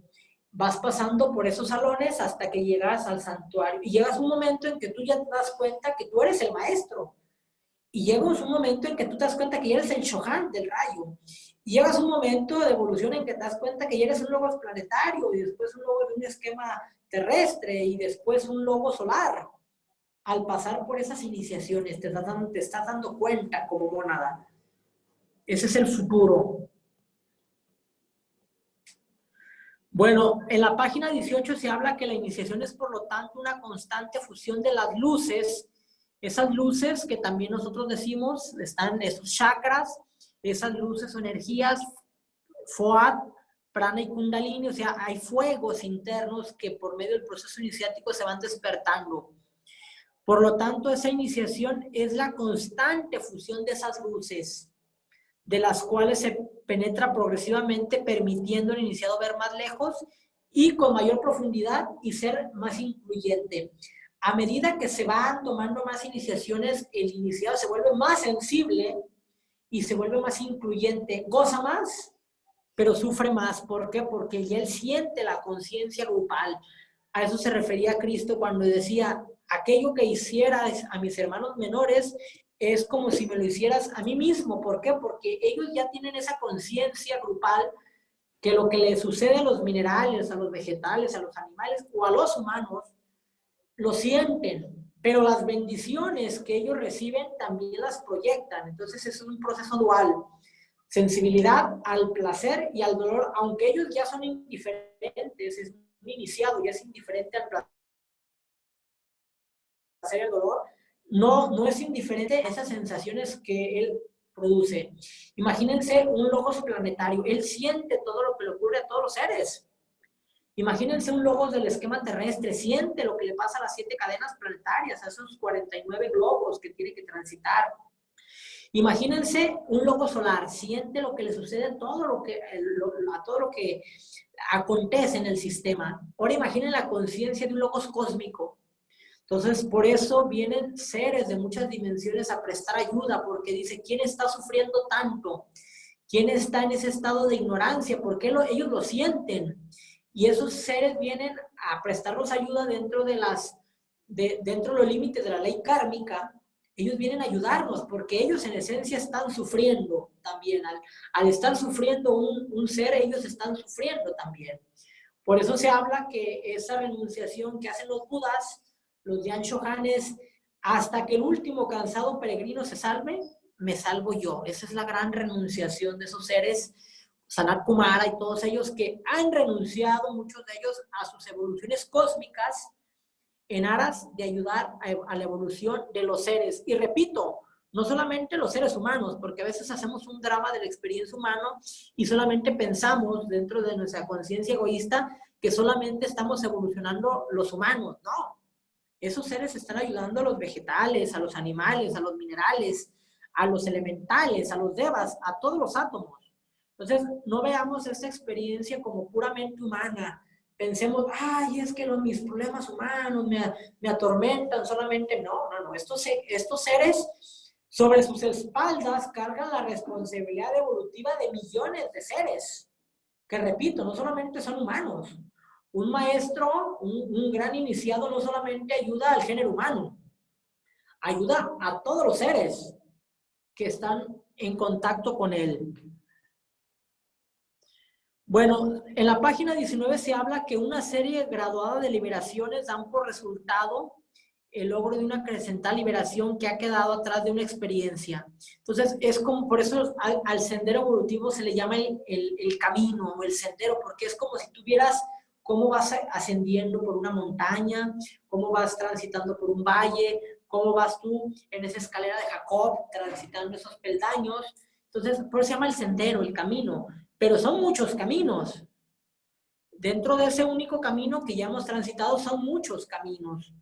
Vas pasando por esos salones hasta que llegas al santuario. Y llegas un momento en que tú ya te das cuenta que tú eres el maestro. Y llegas un momento en que tú te das cuenta que ya eres el Shohan del rayo. Y llegas un momento de evolución en que te das cuenta que ya eres un logo planetario, y después un logo de un esquema terrestre, y después un logo solar. Al pasar por esas iniciaciones, te estás dando cuenta como mónada. Ese es el futuro. Bueno, en la página 18 se habla que la iniciación es, por lo tanto, una constante fusión de las luces. Esas luces que también nosotros decimos, están esos chakras, esas luces o energías, Foat, prana y kundalini, o sea, hay fuegos internos que por medio del proceso iniciático se van despertando. Por lo tanto, esa iniciación es la constante fusión de esas luces, de las cuales se penetra progresivamente, permitiendo al iniciado ver más lejos y con mayor profundidad y ser más incluyente. A medida que se van tomando más iniciaciones, el iniciado se vuelve más sensible y se vuelve más incluyente, goza más, pero sufre más. ¿Por qué? Porque ya él siente la conciencia grupal. A eso se refería Cristo cuando decía, aquello que hicieras a mis hermanos menores es como si me lo hicieras a mí mismo. ¿Por qué? Porque ellos ya tienen esa conciencia grupal que lo que le sucede a los minerales, a los vegetales, a los animales o a los humanos, lo sienten, pero las bendiciones que ellos reciben también las proyectan. Entonces es un proceso dual. Sensibilidad al placer y al dolor, aunque ellos ya son indiferentes, es un iniciado, ya es indiferente al placer y al dolor, no es indiferente a esas sensaciones que él produce. Imagínense un logos planetario, él siente todo lo que le ocurre a todos los seres. Imagínense un logos del esquema terrestre, siente lo que le pasa a las 7 cadenas planetarias, a esos 49 globos que tiene que transitar. Imagínense un logo solar, siente lo que le sucede a todo lo que acontece en el sistema. Ahora imaginen la conciencia de un logos cósmico. Entonces, por eso vienen seres de muchas dimensiones a prestar ayuda, porque dice, ¿quién está sufriendo tanto? ¿Quién está en ese estado de ignorancia? ¿Por qué ellos lo sienten? Y esos seres vienen a prestarnos ayuda dentro de los límites de la ley kármica. Ellos vienen a ayudarnos porque ellos en esencia están sufriendo también. Al estar sufriendo un ser, ellos están sufriendo también. Por eso se habla que esa renunciación que hacen los budas, los Yanshohanes, hasta que el último cansado peregrino se salve, me salvo yo. Esa es la gran renunciación de esos seres, Sanat Kumara y todos ellos que han renunciado, muchos de ellos, a sus evoluciones cósmicas en aras de ayudar a la evolución de los seres. Y repito, no solamente los seres humanos, porque a veces hacemos un drama de la experiencia humana y solamente pensamos dentro de nuestra conciencia egoísta que solamente estamos evolucionando los humanos. No, esos seres están ayudando a los vegetales, a los animales, a los minerales, a los elementales, a los devas, a todos los átomos. Entonces, no veamos esta experiencia como puramente humana. Pensemos, ay, es que mis problemas humanos me atormentan solamente. No. Estos seres sobre sus espaldas cargan la responsabilidad evolutiva de millones de seres, que repito, no solamente son humanos. Un maestro, un gran iniciado no solamente ayuda al género humano, ayuda a todos los seres que están en contacto con él. Bueno, en la página 19 se habla que una serie graduada de liberaciones dan por resultado el logro de una acrecentada liberación que ha quedado atrás de una experiencia. Entonces, es como, por eso al sendero evolutivo se le llama el camino o el sendero, porque es como si tuvieras cómo vas ascendiendo por una montaña, cómo vas transitando por un valle, cómo vas tú en esa escalera de Jacob transitando esos peldaños. Entonces, por eso se llama el sendero, el camino. Pero son muchos caminos. Dentro de ese único camino que ya hemos transitado son muchos caminos.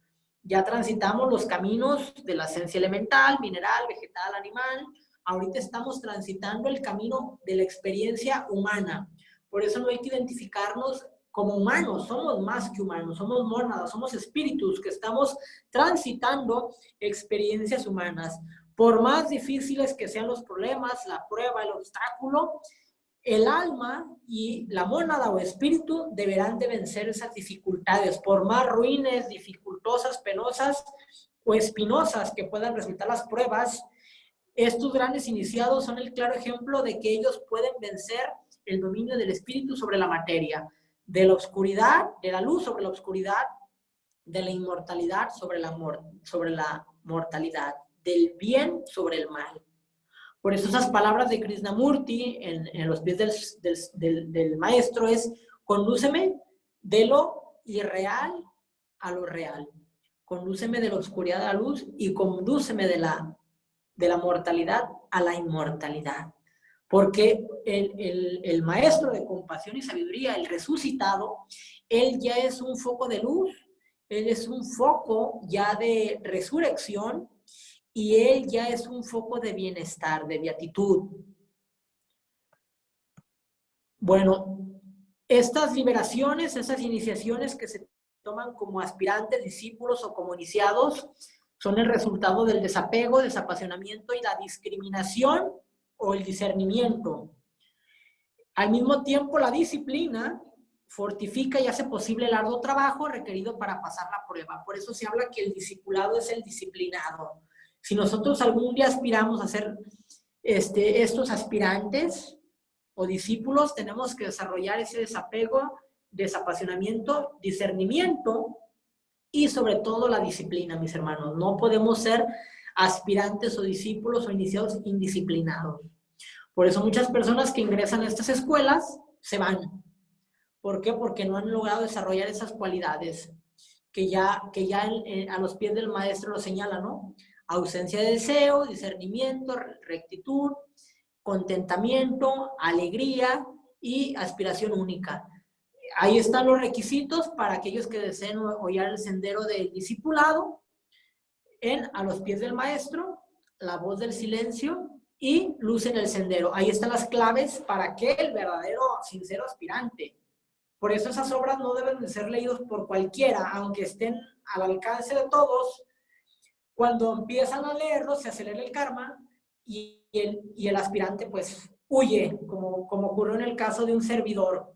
Ya transitamos los caminos de la esencia elemental, mineral, vegetal, animal. Ahorita estamos transitando el camino de la experiencia humana. Por eso no hay que identificarnos como humanos. Somos más que humanos. Somos mónadas, somos espíritus que estamos transitando experiencias humanas. Por más difíciles que sean los problemas, la prueba, el obstáculo, el alma y la mónada o espíritu deberán de vencer esas dificultades, por más ruines, dificultosas, penosas o espinosas que puedan resultar las pruebas. Estos grandes iniciados son el claro ejemplo de que ellos pueden vencer el dominio del espíritu sobre la materia, de la oscuridad, de la luz sobre la oscuridad, de la inmortalidad sobre la mortalidad, del bien sobre el mal. Por eso esas palabras de Krishnamurti en los pies del maestro es: condúceme de lo irreal a lo real. Condúceme de la oscuridad a la luz y condúceme de la mortalidad a la inmortalidad. Porque el maestro de compasión y sabiduría, el resucitado, él ya es un foco de luz, él es un foco ya de resurrección y él ya es un foco de bienestar, de beatitud. Bueno, estas liberaciones, esas iniciaciones que se toman como aspirantes, discípulos o como iniciados, son el resultado del desapego, desapasionamiento y la discriminación o el discernimiento. Al mismo tiempo, la disciplina fortifica y hace posible el arduo trabajo requerido para pasar la prueba. Por eso se habla que el discipulado es el disciplinado. Si nosotros algún día aspiramos a ser estos aspirantes o discípulos, tenemos que desarrollar ese desapego, desapasionamiento, discernimiento y sobre todo la disciplina, mis hermanos. No podemos ser aspirantes o discípulos o iniciados indisciplinados. Por eso muchas personas que ingresan a estas escuelas se van. ¿Por qué? Porque no han logrado desarrollar esas cualidades que ya a los pies del maestro lo señala, ¿no? Ausencia de deseo, discernimiento, rectitud, contentamiento, alegría y aspiración única. Ahí están los requisitos para aquellos que deseen hollar el sendero del discipulado a los pies del maestro, la voz del silencio y luz en el sendero. Ahí están las claves para que el verdadero, sincero aspirante. Por eso esas obras no deben de ser leídos por cualquiera, aunque estén al alcance de todos. Cuando empiezan a leerlos, se acelera el karma y el aspirante pues huye, como ocurrió en el caso de un servidor.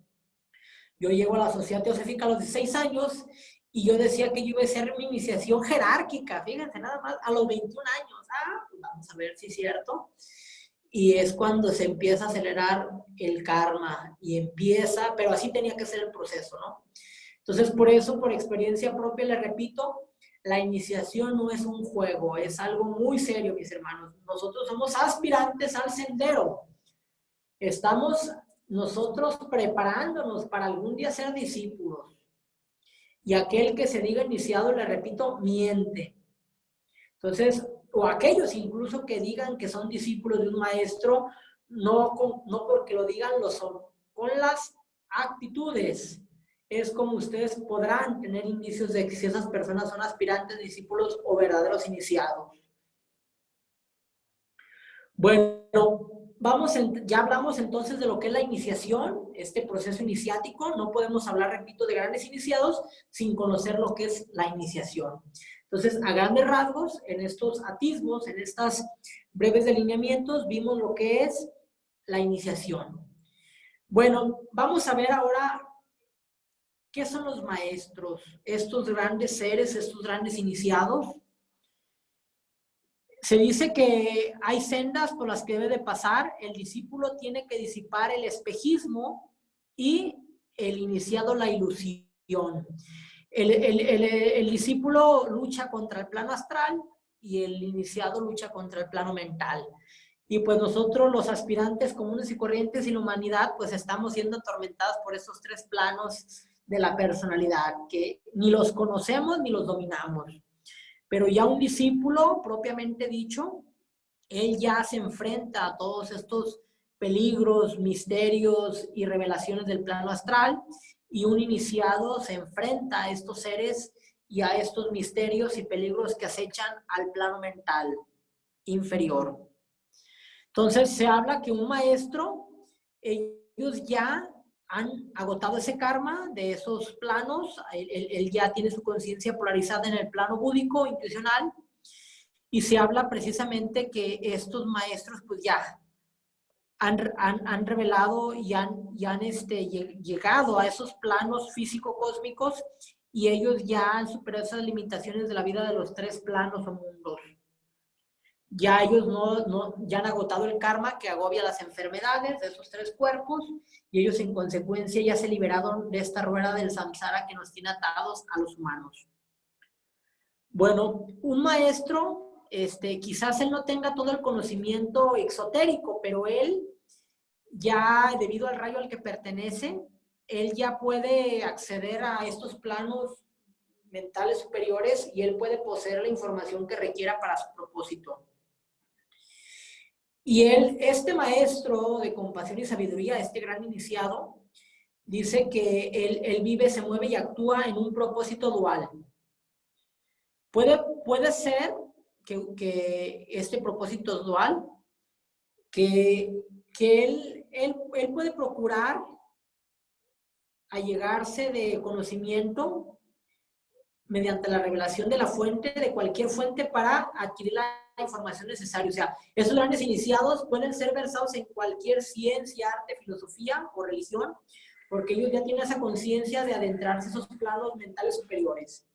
Yo llego a la Sociedad Teosófica a los 16 años y yo decía que yo iba a hacer mi iniciación jerárquica, fíjense, nada más, a los 21 años. Pues vamos a ver si es cierto. Y es cuando se empieza a acelerar el karma y empieza, pero así tenía que ser el proceso, ¿no? Entonces, por eso, por experiencia propia, le repito, la iniciación no es un juego, es algo muy serio, mis hermanos. Nosotros somos aspirantes al sendero. Estamos nosotros preparándonos para algún día ser discípulos. Y aquel que se diga iniciado, le repito, miente. Entonces, o aquellos incluso que digan que son discípulos de un maestro, no porque lo digan lo son, con las actitudes. Es como ustedes podrán tener indicios de que si esas personas son aspirantes, discípulos o verdaderos iniciados. Bueno, ya hablamos entonces de lo que es la iniciación, este proceso iniciático. No podemos hablar, repito, de grandes iniciados sin conocer lo que es la iniciación. Entonces, a grandes rasgos, en estos atisbos, en estos breves delineamientos, vimos lo que es la iniciación. Bueno, vamos a ver ahora qué son los maestros, estos grandes seres, estos grandes iniciados. Se dice que hay sendas por las que debe de pasar, el discípulo tiene que disipar el espejismo y el iniciado la ilusión. El discípulo lucha contra el plano astral y el iniciado lucha contra el plano mental. Y pues nosotros, los aspirantes comunes y corrientes y la humanidad, pues estamos siendo atormentados por esos tres planos de la personalidad, que ni los conocemos ni los dominamos. Pero ya un discípulo, propiamente dicho, él ya se enfrenta a todos estos peligros, misterios y revelaciones del plano astral, y un iniciado se enfrenta a estos seres y a estos misterios y peligros que acechan al plano mental inferior. Entonces se habla que un maestro, ellos ya han agotado ese karma de esos planos, él ya tiene su conciencia polarizada en el plano búdico, intuicional, y se habla precisamente que estos maestros pues ya han revelado y han llegado a esos planos físico-cósmicos y ellos ya han superado esas limitaciones de la vida de los tres planos o mundos. Ya ellos ya han agotado el karma que agobia las enfermedades de esos tres cuerpos y ellos en consecuencia ya se liberaron de esta rueda del samsara que nos tiene atados a los humanos. Bueno, un maestro, quizás él no tenga todo el conocimiento exotérico, pero él ya, debido al rayo al que pertenece, él ya puede acceder a estos planos mentales superiores y él puede poseer la información que requiera para su propósito. Y este maestro de compasión y sabiduría, este gran iniciado, dice que él vive, se mueve y actúa en un propósito dual. Puede ser que este propósito dual, que él puede procurar allegarse de conocimiento mediante la revelación de la fuente, de cualquier fuente, para adquirir la información necesaria. O sea, esos grandes iniciados pueden ser versados en cualquier ciencia, arte, filosofía o religión, porque ellos ya tienen esa conciencia de adentrarse en esos planos mentales superiores.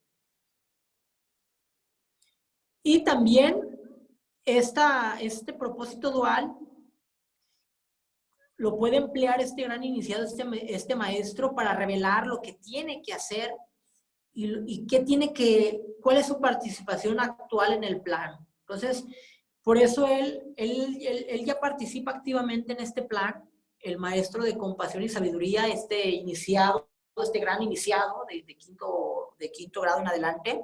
Y también este propósito dual lo puede emplear este gran iniciado, este maestro, para revelar lo que tiene que hacer y cuál es su participación actual en el plan. Entonces, por eso él ya participa activamente en este plan, el maestro de compasión y sabiduría, este iniciado, este gran iniciado de quinto grado en adelante.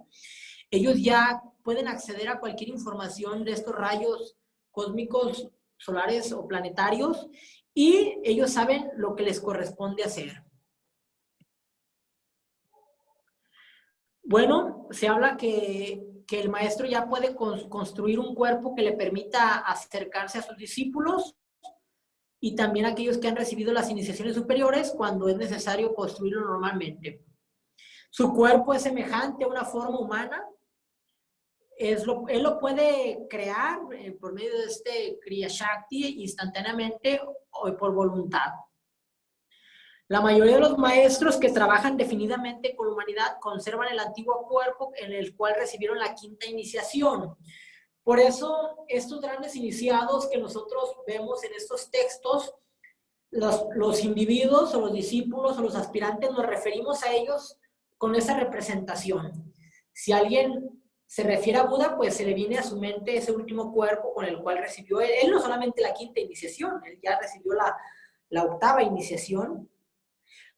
Ellos ya pueden acceder a cualquier información de estos rayos cósmicos, solares o planetarios, y ellos saben lo que les corresponde hacer. Bueno, se habla que el maestro ya puede construir un cuerpo que le permita acercarse a sus discípulos y también a aquellos que han recibido las iniciaciones superiores cuando es necesario construirlo normalmente. Su cuerpo es semejante a una forma humana. Él lo puede crear por medio de este Kriya Shakti instantáneamente o por voluntad. La mayoría de los maestros que trabajan definidamente con la humanidad conservan el antiguo cuerpo en el cual recibieron la quinta iniciación. Por eso, estos grandes iniciados que nosotros vemos en estos textos, los individuos o los discípulos o los aspirantes, nos referimos a ellos con esa representación. Si alguien se refiere a Buda, pues se le viene a su mente ese último cuerpo con el cual recibió él no solamente la quinta iniciación, él ya recibió la octava iniciación.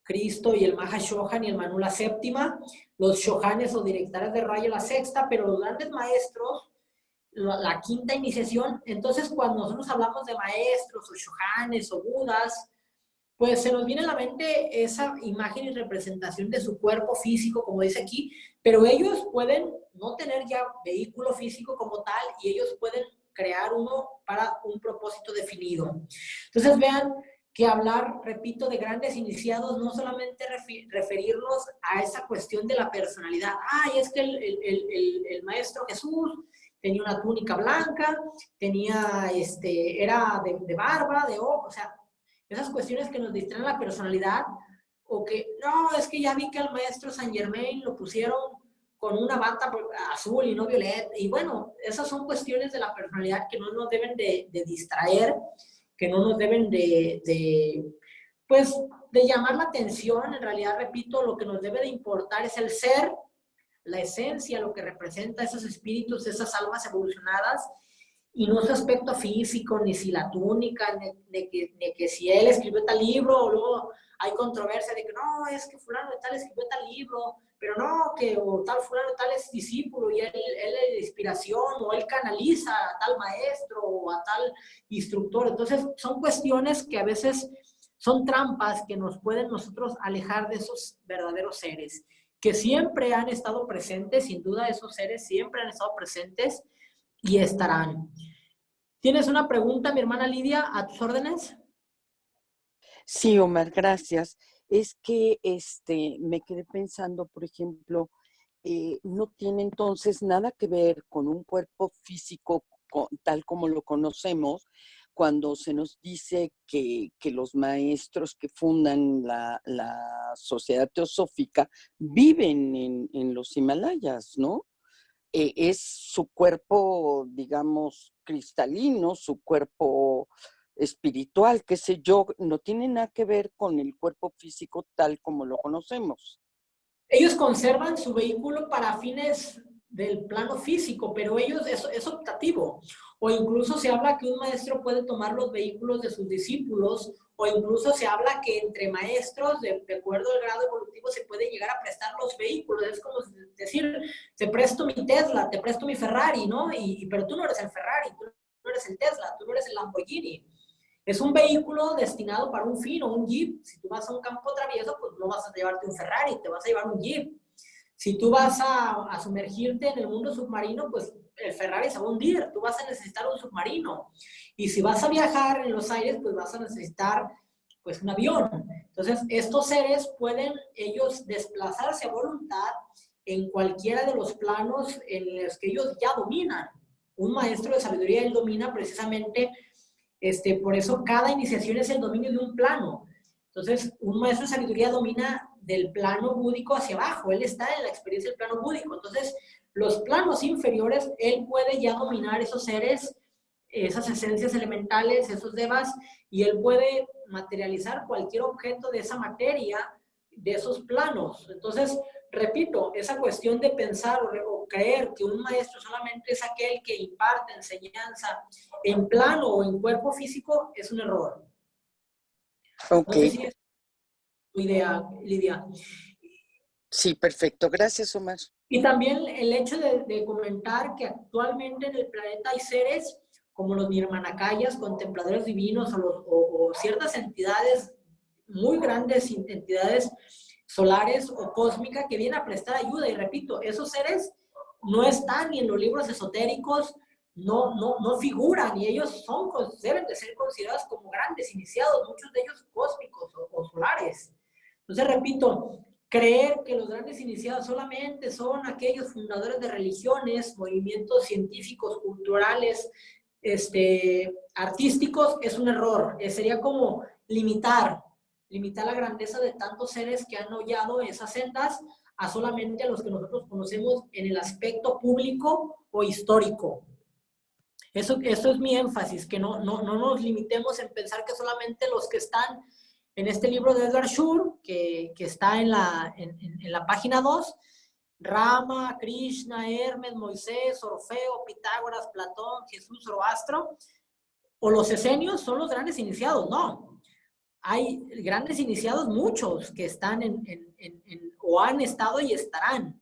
Cristo y el Mahashohan y el Manu la séptima, los Shohanes o directores de rayo la sexta, pero los grandes maestros, la quinta iniciación. Entonces, cuando nosotros hablamos de maestros o Shohanes o Budas, pues se nos viene a la mente esa imagen y representación de su cuerpo físico, como dice aquí, pero ellos pueden no tener ya vehículo físico como tal y ellos pueden crear uno para un propósito definido. Entonces, vean que hablar, repito, de grandes iniciados, no solamente referirnos a esa cuestión de la personalidad. Ay, es que el maestro Jesús tenía una túnica blanca, era de barba, de ojo, o sea, esas cuestiones que nos distraen la personalidad, o que, no, es que ya vi que al maestro Saint Germain lo pusieron con una bata azul y no violeta, y bueno, esas son cuestiones de la personalidad que no nos deben de distraer, que no nos deben pues, de llamar la atención. En realidad, repito, lo que nos debe de importar es el ser, la esencia, lo que representa esos espíritus, esas almas evolucionadas, y no su aspecto físico, ni si la túnica, ni que si él escribió tal libro, o luego hay controversia de que no, es que fulano de tal escribió tal libro, pero no, que o tal fulano de tal es discípulo y él es de inspiración, o él canaliza a tal maestro o a tal instructor. Entonces, son cuestiones que a veces son trampas que nos pueden nosotros alejar de esos verdaderos seres, que siempre han estado presentes, sin duda esos seres siempre han estado presentes y estarán. ¿Tienes una pregunta, mi hermana Lidia, a tus órdenes? Sí, Omar, gracias. Es que me quedé pensando, por ejemplo, no tiene entonces nada que ver con un cuerpo físico tal como lo conocemos, cuando se nos dice que los maestros que fundan la Sociedad Teosófica viven en los Himalayas, ¿no? Es su cuerpo, digamos, cristalino, su cuerpo espiritual, qué sé yo, no tiene nada que ver con el cuerpo físico tal como lo conocemos. Ellos conservan su vehículo para fines del plano físico, pero ellos es optativo. O incluso se habla que un maestro puede tomar los vehículos de sus discípulos, o incluso se habla que entre maestros, de acuerdo al grado evolutivo, se puede llegar a prestar los vehículos. Es como decir, te presto mi Tesla, te presto mi Ferrari, ¿no? Pero tú no eres el Ferrari, tú no eres eres el Tesla, tú no eres el Lamborghini. Es un vehículo destinado para un fin o un Jeep. Si tú vas a un campo travieso, pues no vas a llevarte un Ferrari, te vas a llevar un Jeep. Si tú vas a sumergirte en el mundo submarino, pues el Ferrari se va a hundir, tú vas a necesitar un submarino. Y si vas a viajar en los aires, pues vas a necesitar pues un avión. Entonces, estos seres pueden ellos desplazarse a voluntad en cualquiera de los planos en los que ellos ya dominan. Un maestro de sabiduría, él domina precisamente, por eso cada iniciación es el dominio de un plano. Entonces, un maestro de sabiduría domina del plano búdico hacia abajo, él está en la experiencia del plano búdico. Entonces, los planos inferiores, él puede ya dominar esos seres, esas esencias elementales, esos devas, y él puede materializar cualquier objeto de esa materia, de esos planos. Entonces, repito, esa cuestión de pensar o creer que un maestro solamente es aquel que imparte enseñanza en plano o en cuerpo físico es un error. Ok. No sé si es tu idea, Lidia. Sí, perfecto. Gracias, Omar. Y también el hecho de comentar que actualmente en el planeta hay seres como los nirmanakayas, contempladores divinos, o ciertas entidades, muy grandes entidades solares o cósmicas que vienen a prestar ayuda. Y repito, esos seres no están ni en los libros esotéricos, no figuran, y ellos deben de ser considerados como grandes iniciados, muchos de ellos cósmicos o solares. Entonces, repito, creer que los grandes iniciados solamente son aquellos fundadores de religiones, movimientos científicos, culturales, artísticos, es un error. Sería como limitar la grandeza de tantos seres que han hollado esas sendas a solamente a los que nosotros conocemos en el aspecto público o histórico. Eso es mi énfasis, que no nos limitemos en pensar que solamente los que están en este libro de Edward Shur, que está en la página 2, Rama, Krishna, Hermes, Moisés, Orfeo, Pitágoras, Platón, Jesús, Zoroastro, o los esenios son los grandes iniciados. No, hay grandes iniciados muchos que están o han estado y estarán.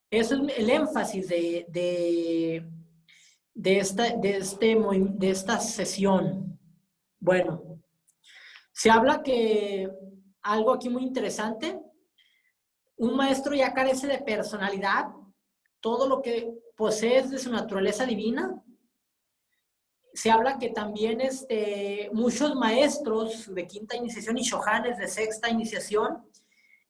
Eso es el énfasis de esta sesión. Bueno, se habla que algo aquí muy interesante, un maestro ya carece de personalidad, todo lo que posee es de su naturaleza divina. Se habla que también muchos maestros de quinta iniciación y shohanes de sexta iniciación,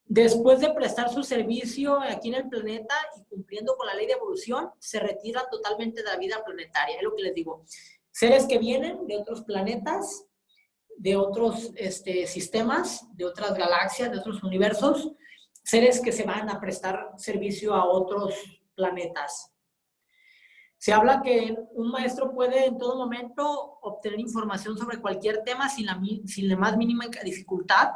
después de prestar su servicio aquí en el planeta y cumpliendo con la ley de evolución, se retiran totalmente de la vida planetaria. Es lo que les digo. Seres que vienen de otros planetas, de otros sistemas, de otras galaxias, de otros universos, seres que se van a prestar servicio a otros planetas. Se habla que un maestro puede en todo momento obtener información sobre cualquier tema sin la más mínima dificultad.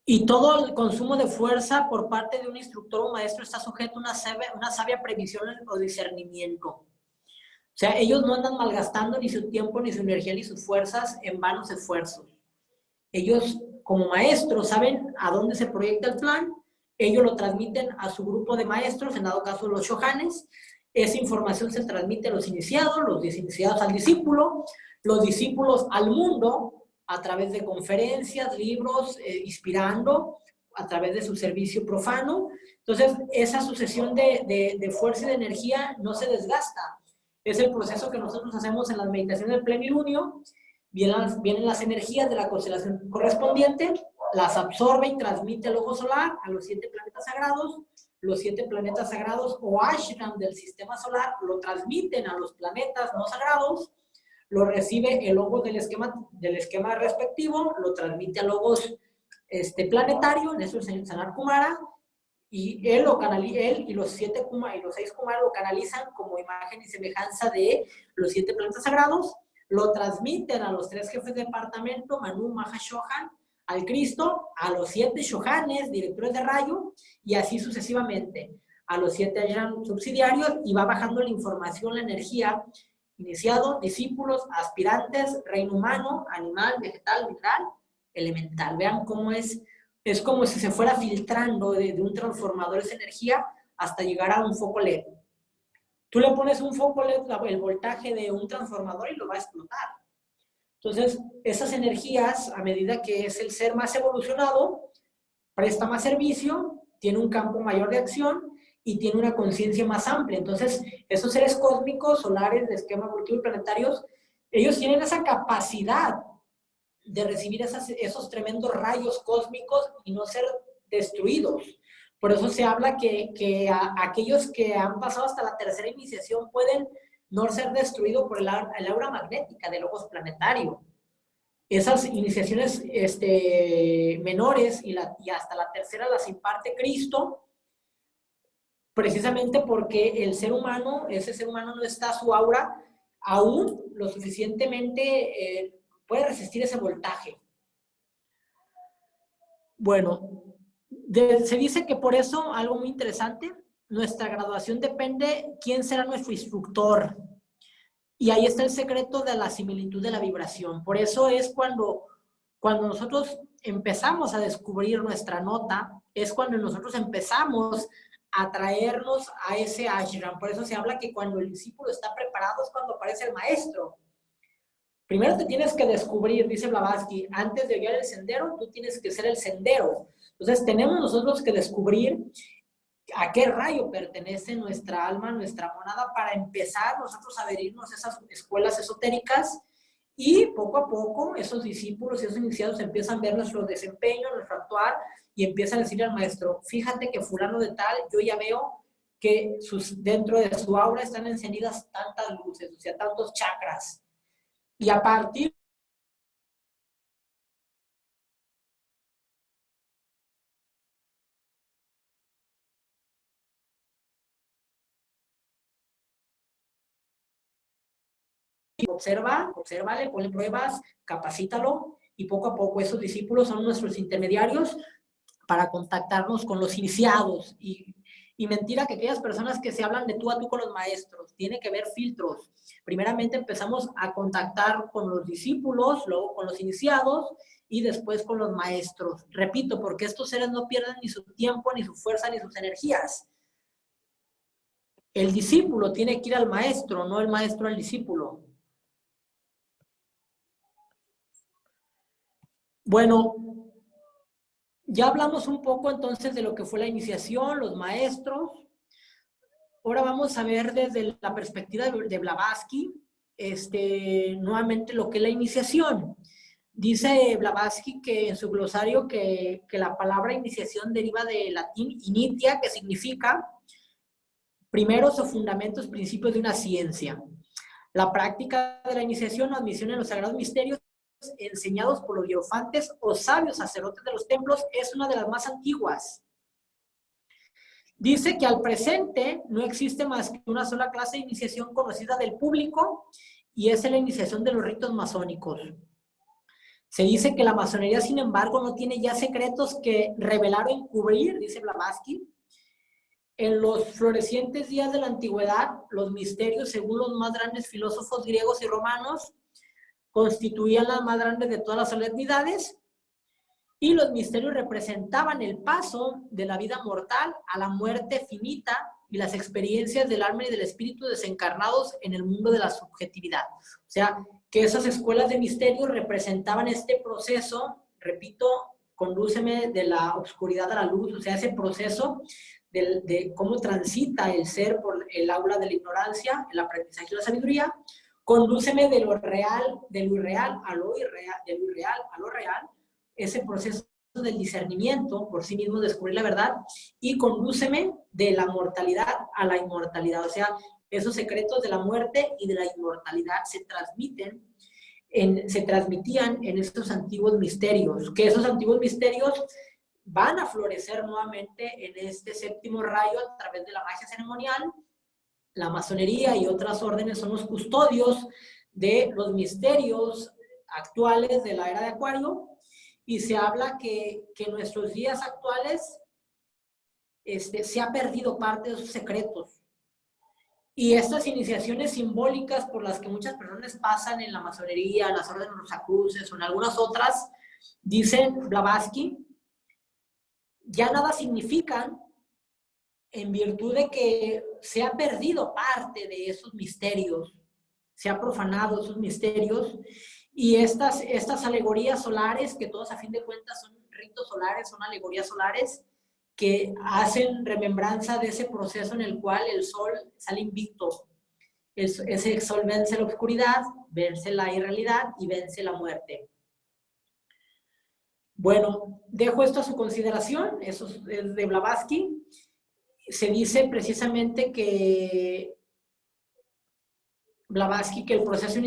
Y todo el consumo de fuerza por parte de un instructor o maestro está sujeto a una sabia previsión o discernimiento. O sea, ellos no andan malgastando ni su tiempo, ni su energía, ni sus fuerzas en vanos esfuerzos. Ellos, como maestros, saben a dónde se proyecta el plan, ellos lo transmiten a su grupo de maestros, en dado caso los shohanes, esa información se transmite a los iniciados, los desiniciados al discípulo, los discípulos al mundo, a través de conferencias, libros, inspirando, a través de su servicio profano. Entonces, esa sucesión de fuerza y de energía no se desgasta. Es el proceso que nosotros hacemos en las meditaciones del plenilunio. Vienen las energías de la constelación correspondiente, las absorbe y transmite al ojo solar, a los 7 planetas sagrados. Los 7 planetas sagrados o ashram del sistema solar lo transmiten a los planetas no sagrados, lo recibe el logos del esquema respectivo, lo transmite a logos planetario, en eso es el Sanat Kumara, y él y los 6 Kumara lo canalizan como imagen y semejanza de los 7 planetas sagrados, lo transmiten a los 3 jefes de departamento, Manu, Maha, Shohan, al Cristo, a los 7 shohanes, directores de rayo, y así sucesivamente, a los 7 ashram subsidiarios, y va bajando la información, la energía, iniciados, discípulos, aspirantes, reino humano, animal, vegetal, mineral, elemental. Vean cómo es como si se fuera filtrando de un transformador esa energía hasta llegar a un foco LED. Tú le pones un foco LED, el voltaje de un transformador y lo va a explotar. Entonces, esas energías, a medida que es el ser más evolucionado, presta más servicio, tiene un campo mayor de acción y tiene una conciencia más amplia. Entonces, esos seres cósmicos, solares, de esquema evolutivo y planetarios, ellos tienen esa capacidad de recibir esos tremendos rayos cósmicos y no ser destruidos. Por eso se habla que aquellos que han pasado hasta la tercera iniciación pueden no ser destruidos por el aura magnética del logos planetario. Esas iniciaciones menores y hasta la tercera las imparte Cristo, precisamente porque el ser humano, ese ser humano no está su aura aún lo suficientemente, puede resistir ese voltaje. Bueno, se dice que por eso, algo muy interesante, nuestra graduación depende quién será nuestro instructor. Y ahí está el secreto de la similitud de la vibración. Por eso es cuando nosotros empezamos a descubrir nuestra nota, es cuando nosotros empezamos a traernos a ese ashram. Por eso se habla que cuando el discípulo está preparado es cuando aparece el maestro. Primero te tienes que descubrir, dice Blavatsky, antes de guiar el sendero, tú tienes que ser el sendero. Entonces tenemos nosotros que descubrir a qué rayo pertenece nuestra alma, nuestra monada, para empezar nosotros a adherirnos a esas escuelas esotéricas y poco a poco esos discípulos y esos iniciados empiezan a ver nuestro desempeño, nuestro actuar y empiezan a decirle al maestro, fíjate que fulano de tal, yo ya veo que dentro de su aura están encendidas tantas luces, o sea, tantos chakras. Y a partir obsérvale, ponle pruebas, capacítalo y poco a poco esos discípulos son nuestros intermediarios para contactarnos con los iniciados. Y mentira que aquellas personas que se hablan de tú a tú con los maestros, tiene que haber filtros. Primeramente empezamos a contactar con los discípulos, luego con los iniciados y después con los maestros. Repito, porque estos seres no pierden ni su tiempo, ni su fuerza, ni sus energías. El discípulo tiene que ir al maestro, no el maestro al discípulo. Bueno, ya hablamos un poco entonces de lo que fue la iniciación, los maestros. Ahora vamos a ver desde la perspectiva de Blavatsky, nuevamente lo que es la iniciación. Dice Blavatsky que en su glosario que la palabra iniciación deriva del latín initia, que significa primeros o fundamentos, principios de una ciencia. La práctica de la iniciación o admisión en los sagrados misterios enseñados por los hierofantes o sabios sacerdotes de los templos es una de las más antiguas. Dice que al presente no existe más que una sola clase de iniciación conocida del público y es la iniciación de los ritos masónicos. Se dice que la masonería, sin embargo, no tiene ya secretos que revelar o encubrir, dice Blavatsky. En los florecientes días de la antigüedad, los misterios, según los más grandes filósofos griegos y romanos, constituían las más grandes de todas las solemnidades y los misterios representaban el paso de la vida mortal a la muerte finita y las experiencias del alma y del espíritu desencarnados en el mundo de la subjetividad. O sea, que esas escuelas de misterios representaban este proceso, repito, condúceme de la oscuridad a la luz, o sea, ese proceso de cómo transita el ser por el aula de la ignorancia, el aprendizaje y la sabiduría. Condúceme de lo real, de lo irreal a lo irreal, de lo irreal a lo real, ese proceso del discernimiento, por sí mismo descubrir la verdad, y condúceme de la mortalidad a la inmortalidad. O sea, esos secretos de la muerte y de la inmortalidad se transmitían en estos antiguos misterios, que esos antiguos misterios van a florecer nuevamente en este séptimo rayo a través de la magia ceremonial. La masonería y otras órdenes son los custodios de los misterios actuales de la era de Acuario y se habla que en nuestros días actuales se ha perdido parte de sus secretos. Y estas iniciaciones simbólicas por las que muchas personas pasan en la masonería, en las órdenes rosacruces o en algunas otras, dicen Blavatsky, ya nada significan en virtud de que se ha perdido parte de esos misterios, se ha profanado esos misterios, y estas alegorías solares, que todos a fin de cuentas son ritos solares, son alegorías solares, que hacen remembranza de ese proceso en el cual el sol sale invicto. Ese sol vence la oscuridad, vence la irrealidad y vence la muerte. Bueno, dejo esto a su consideración, eso es de Blavatsky. Se dice precisamente que Blavatsky que el proceso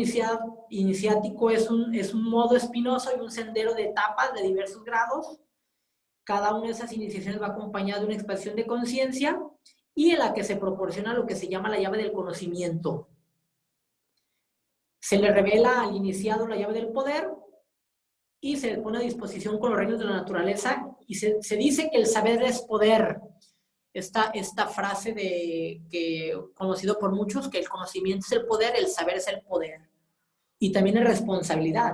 iniciático es un modo espinoso y un sendero de etapas de diversos grados. Cada una de esas iniciaciones va acompañada de una expansión de conciencia y en la que se proporciona lo que se llama la llave del conocimiento. Se le revela al iniciado la llave del poder y se le pone a disposición con los reinos de la naturaleza y se dice que el saber es poder. Esta frase conocido por muchos, que el conocimiento es el poder, el saber es el poder. Y también es responsabilidad.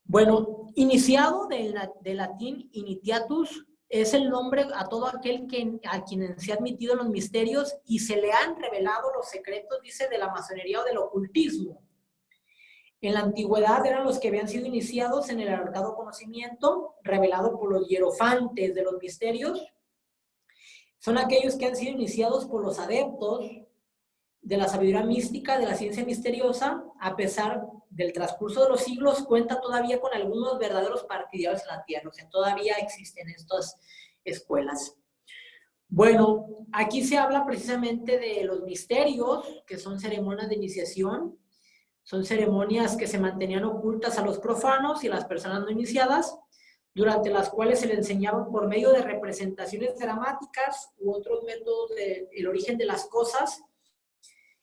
Bueno, iniciado de latín initiatus, es el nombre a todo aquel a quien se ha admitido los misterios y se le han revelado los secretos, dice, de la masonería o del ocultismo. En la antigüedad eran los que habían sido iniciados en el alargado conocimiento, revelado por los hierofantes de los misterios. Son aquellos que han sido iniciados por los adeptos de la sabiduría mística, de la ciencia misteriosa, a pesar del transcurso de los siglos, cuenta todavía con algunos verdaderos partidarios en la tierra, o sea, todavía existen estas escuelas. Bueno, aquí se habla precisamente de los misterios, que son ceremonias de iniciación, son ceremonias que se mantenían ocultas a los profanos y a las personas no iniciadas, durante las cuales se le enseñaba por medio de representaciones dramáticas u otros métodos del origen de las cosas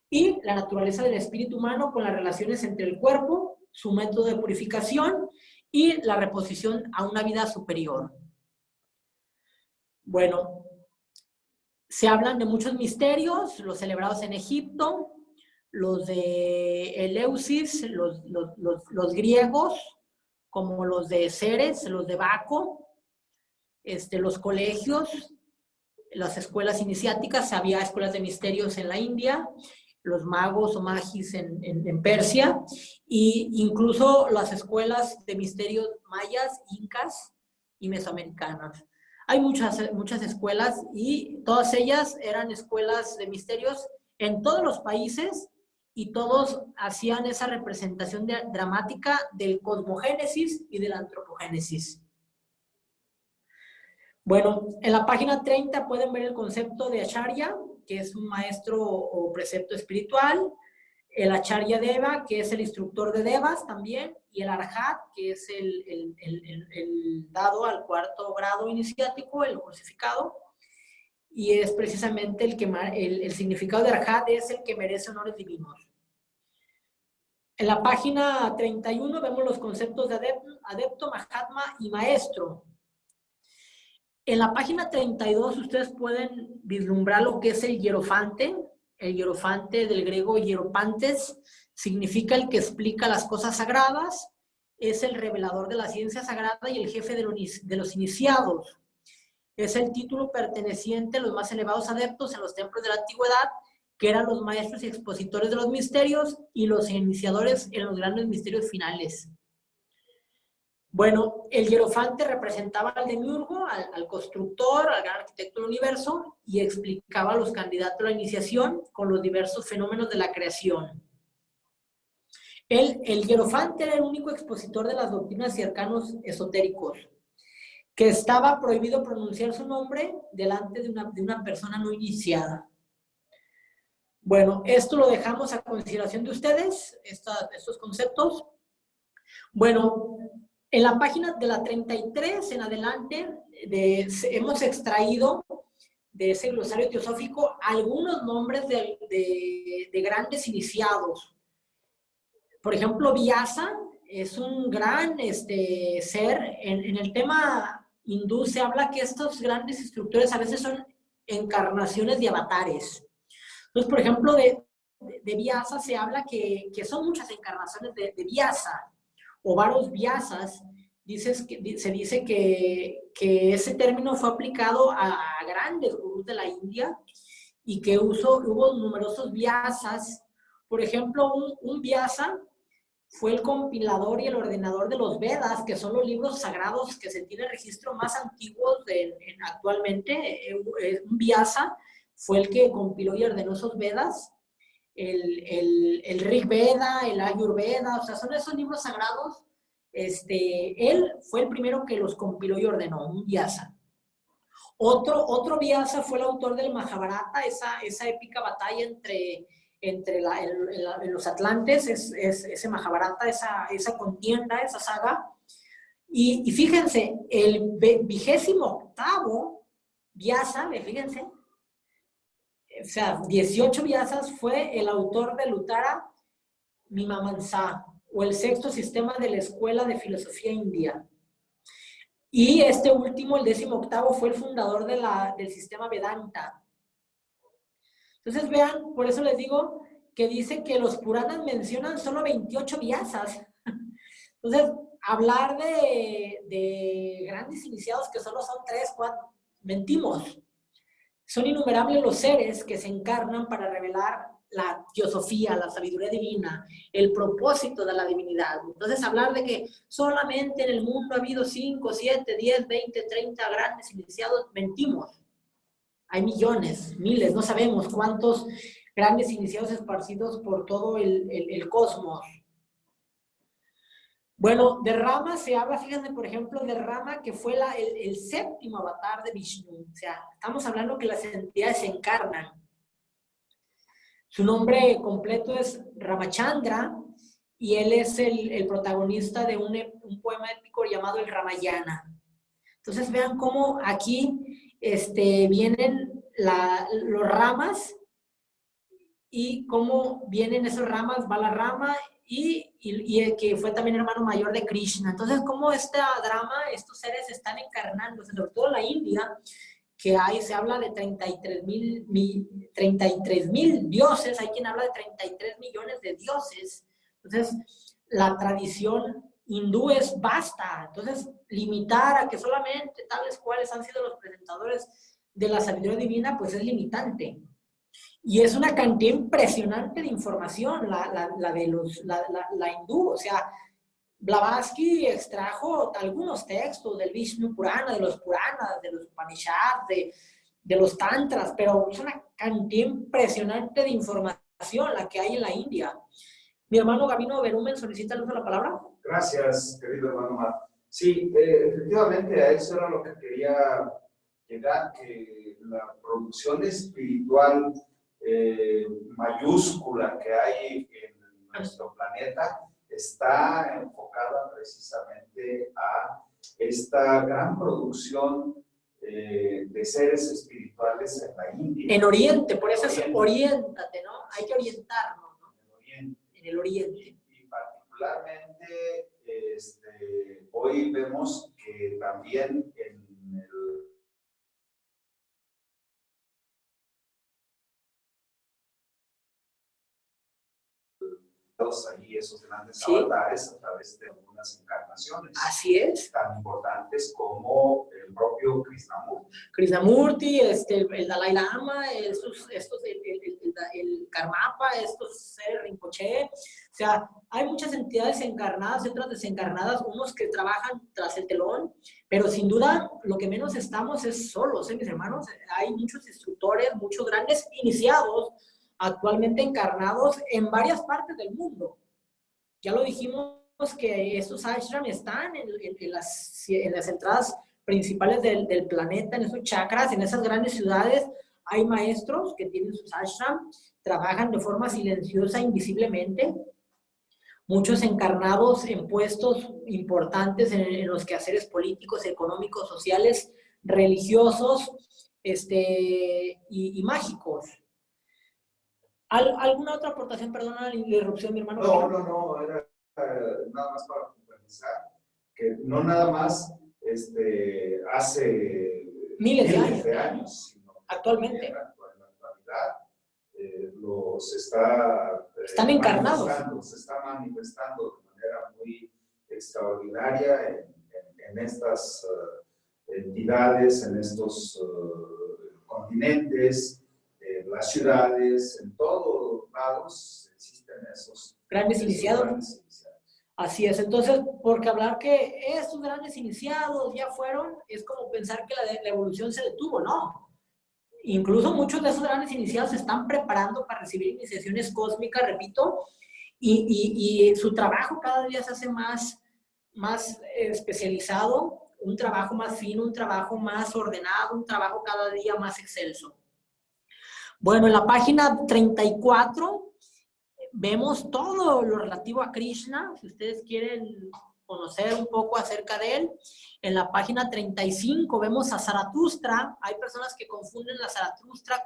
y la naturaleza del espíritu humano con las relaciones entre el cuerpo, su método de purificación y la reposición a una vida superior. Bueno, se hablan de muchos misterios, los celebrados en Egipto, los de Eleusis, los griegos, como los de Ceres, los de Baco, los colegios, las escuelas iniciáticas, había escuelas de misterios en la India, los magos o magis en Persia, e incluso las escuelas de misterios mayas, incas y mesoamericanas. Hay muchas escuelas y todas ellas eran escuelas de misterios en todos los países y todos hacían esa representación dramática del cosmogénesis y de la antropogénesis. Bueno, en la página 30 pueden ver el concepto de Acharya, que es un maestro o precepto espiritual, el Acharya Deva, que es el instructor de Devas también, y el Arhat, que es el dado al cuarto grado iniciático, el crucificado, y es precisamente el significado de Arhat es el que merece honores divinos. En la página 31 vemos los conceptos de adepto, Mahatma y maestro. En la página 32 ustedes pueden vislumbrar lo que es el hierofante. El hierofante del griego hieropantes significa el que explica las cosas sagradas, es el revelador de la ciencia sagrada y el jefe de los iniciados. Es el título perteneciente a los más elevados adeptos en los templos de la antigüedad, que eran los maestros y expositores de los misterios y los iniciadores en los grandes misterios finales. Bueno, el hierofante representaba al demiurgo, al constructor, al gran arquitecto del universo, y explicaba a los candidatos a la iniciación con los diversos fenómenos de la creación. El hierofante era el único expositor de las doctrinas y arcanos esotéricos, que estaba prohibido pronunciar su nombre delante de una persona no iniciada. Bueno, esto lo dejamos a consideración de ustedes, estos conceptos. Bueno, en la página de la 33 en adelante hemos extraído de ese glosario teosófico algunos nombres de grandes iniciados. Por ejemplo, Vyasa es un gran ser. En el tema hindú se habla que estos grandes instructores a veces son encarnaciones de avatares. Entonces, por ejemplo, de Vyasa se habla que son muchas encarnaciones de Vyasa, o varios Vyasas, se dice que ese término fue aplicado a grandes gurús de la India y que hubo numerosos vyasas. Por ejemplo, un vyasa fue el compilador y el ordenador de los Vedas, que son los libros sagrados que se tiene registro más antiguos actualmente. Un vyasa fue el que compiló y ordenó esos Vedas. El Rig Veda, el Ayurveda, o sea, son esos libros sagrados. Él fue el primero que los compiló y ordenó, un vyasa. Otro vyasa fue el autor del Mahabharata, esa épica batalla entre los atlantes, ese Mahabharata, esa contienda, esa saga. Y fíjense, el 28º vyasa, fíjense, o sea, 18 vyasas, fue el autor del Uttara Mimamsa, o el sexto sistema de la Escuela de Filosofía India. Y este último, el 18º, fue el fundador del sistema Vedanta. Entonces vean, por eso les digo que dice que los Puranas mencionan solo 28 vyasas. Entonces, hablar de grandes iniciados que solo son 3, 4, mentimos. Son innumerables los seres que se encarnan para revelar la teosofía, la sabiduría divina, el propósito de la divinidad. Entonces, hablar de que solamente en el mundo ha habido 5, 7, 10, 20, 30 grandes iniciados, mentimos. Hay millones, miles, no sabemos cuántos grandes iniciados esparcidos por todo el cosmos. Bueno, de Rama se habla, fíjense, por ejemplo, de Rama, que fue el 7º avatar de Vishnu. O sea, estamos hablando que las entidades se encarnan. Su nombre completo es Ramachandra y él es el protagonista de un poema épico llamado el Ramayana. Entonces vean cómo aquí vienen los ramas y cómo vienen esos ramas, Balarama y que fue también hermano mayor de Krishna. Entonces, cómo esta drama, estos seres están encarnando, sobre todo en la India, que se habla de 33,000 dioses, hay quien habla de 33 millones de dioses. Entonces, la tradición hindú es vasta. Entonces, limitar a que solamente tales cuales han sido los presentadores de la sabiduría divina, pues es limitante. Y es una cantidad impresionante de información la hindú. O sea, Blavatsky extrajo algunos textos del Vishnu Purana, de los Puranas, de los Upanishads, de los Tantras, pero es una cantidad impresionante de información la que hay en la India. Mi hermano Gabino Berumen solicita el uso de la palabra. Gracias, querido hermano Mar. Sí, efectivamente a eso era lo que quería llegar, que la producción espiritual mayúscula que hay en nuestro planeta está enfocada precisamente a esta gran producción de seres espirituales en la India. En Oriente, por eso es oriéntate, ¿no? Hay que orientarnos, ¿no? En Oriente. En el Oriente. Y particularmente hoy vemos que también en el allí esos grandes avatares a través de algunas encarnaciones. Así es. Tan importantes como el propio Krishnamurti. Krishnamurti, el Dalai Lama, el Karmapa, estos seres Rinpoche. O sea, hay muchas entidades encarnadas y otras desencarnadas, unos que trabajan tras el telón, pero sin duda lo que menos estamos es solos, mis hermanos. Hay muchos instructores, muchos grandes iniciados actualmente encarnados en varias partes del mundo. Ya lo dijimos que estos ashrams están en las entradas principales del planeta, en esos chakras, en esas grandes ciudades. Hay maestros que tienen sus ashrams, trabajan de forma silenciosa, invisiblemente. Muchos encarnados en puestos importantes en los quehaceres políticos, económicos, sociales, religiosos y mágicos. ¿Alguna otra aportación? Perdona la interrupción, mi hermano. No, era nada más para puntualizar que no nada más hace miles de años, sino actualmente. En la actualidad están encarnados. Se está manifestando de manera muy extraordinaria en en estas entidades, en estos continentes, en las ciudades, en todos lados existen esos grandes iniciados. grandes iniciados. Así es, entonces, porque hablar que estos grandes iniciados ya fueron, es como pensar que la evolución se detuvo, ¿no? Incluso muchos de esos grandes iniciados se están preparando para recibir iniciaciones cósmicas, repito, y su trabajo cada día se hace más especializado, un trabajo más fino, un trabajo más ordenado, un trabajo cada día más excelso. Bueno, en la página 34 vemos todo lo relativo a Krishna, si ustedes quieren conocer un poco acerca de él. En la página 35 vemos a Zaratustra. Hay personas que confunden a Zaratustra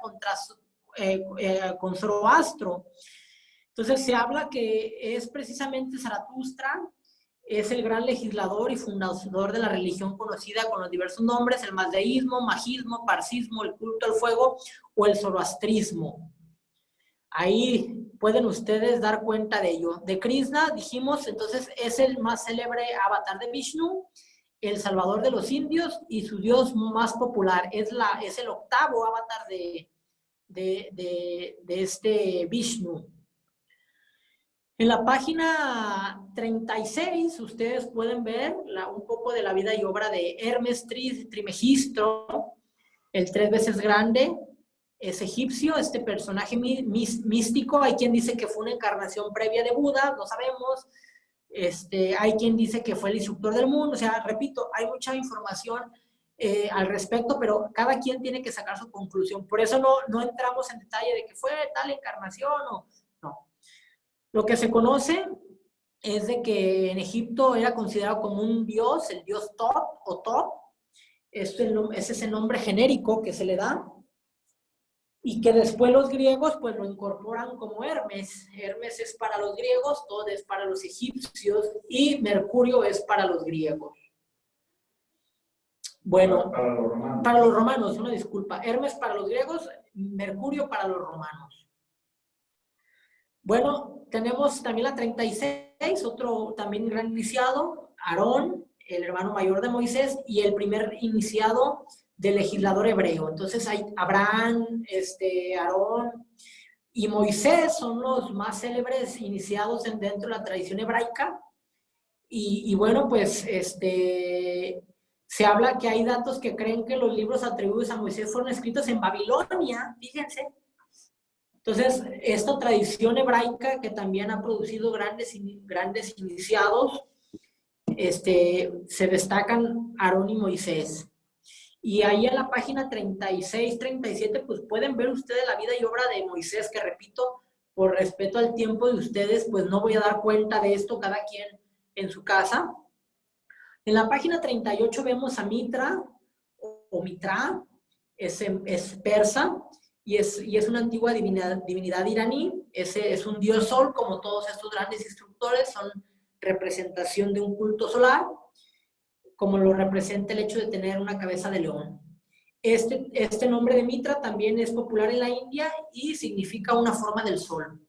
con Zoroastro. Entonces se habla que es precisamente Zaratustra, es el gran legislador y fundador de la religión conocida con los diversos nombres, el mazdeísmo, majismo, parsismo, el culto al fuego o el zoroastrismo. Ahí pueden ustedes dar cuenta de ello. De Krishna, dijimos, entonces es el más célebre avatar de Vishnu, el salvador de los indios y su dios más popular. Es el octavo avatar de este Vishnu. En la página 36 ustedes pueden ver un poco de la vida y obra de Hermes Trismegisto, el 3 veces grande. Es egipcio, este personaje místico. Hay quien dice que fue una encarnación previa de Buda, no sabemos. Hay quien dice que fue el instructor del mundo. O sea, repito, hay mucha información al respecto, pero cada quien tiene que sacar su conclusión. Por eso no entramos en detalle de que fue tal encarnación o no. Lo que se conoce es de que en Egipto era considerado como un dios, el dios Top o Top. Ese es el nombre genérico que se le da. Y que después los griegos pues lo incorporan como Hermes. Hermes es para los griegos, Tot es para los egipcios y Mercurio es para los griegos. Bueno, para los romanos, una disculpa. Hermes para los griegos, Mercurio para los romanos. Bueno, tenemos también la 36, otro también gran iniciado, Aarón, el hermano mayor de Moisés y el primer iniciado del legislador hebreo. Entonces hay Abraham, Aarón y Moisés son los más célebres iniciados dentro de la tradición hebraica. Y bueno, pues se habla que hay datos que creen que los libros atribuidos a Moisés fueron escritos en Babilonia, fíjense. Entonces, esta tradición hebraica que también ha producido grandes iniciados, se destacan Aarón y Moisés. Y ahí en la página 36, 37, pues pueden ver ustedes la vida y obra de Moisés, que repito, por respeto al tiempo de ustedes, pues no voy a dar cuenta de esto cada quien en su casa. En la página 38 vemos a Mitra, o Mitra, es persa, y es una antigua divinidad iraní. Es un dios sol, como todos estos grandes instructores, son representación de un culto solar, como lo representa el hecho de tener una cabeza de león. Este nombre de Mitra también es popular en la India y significa una forma del sol.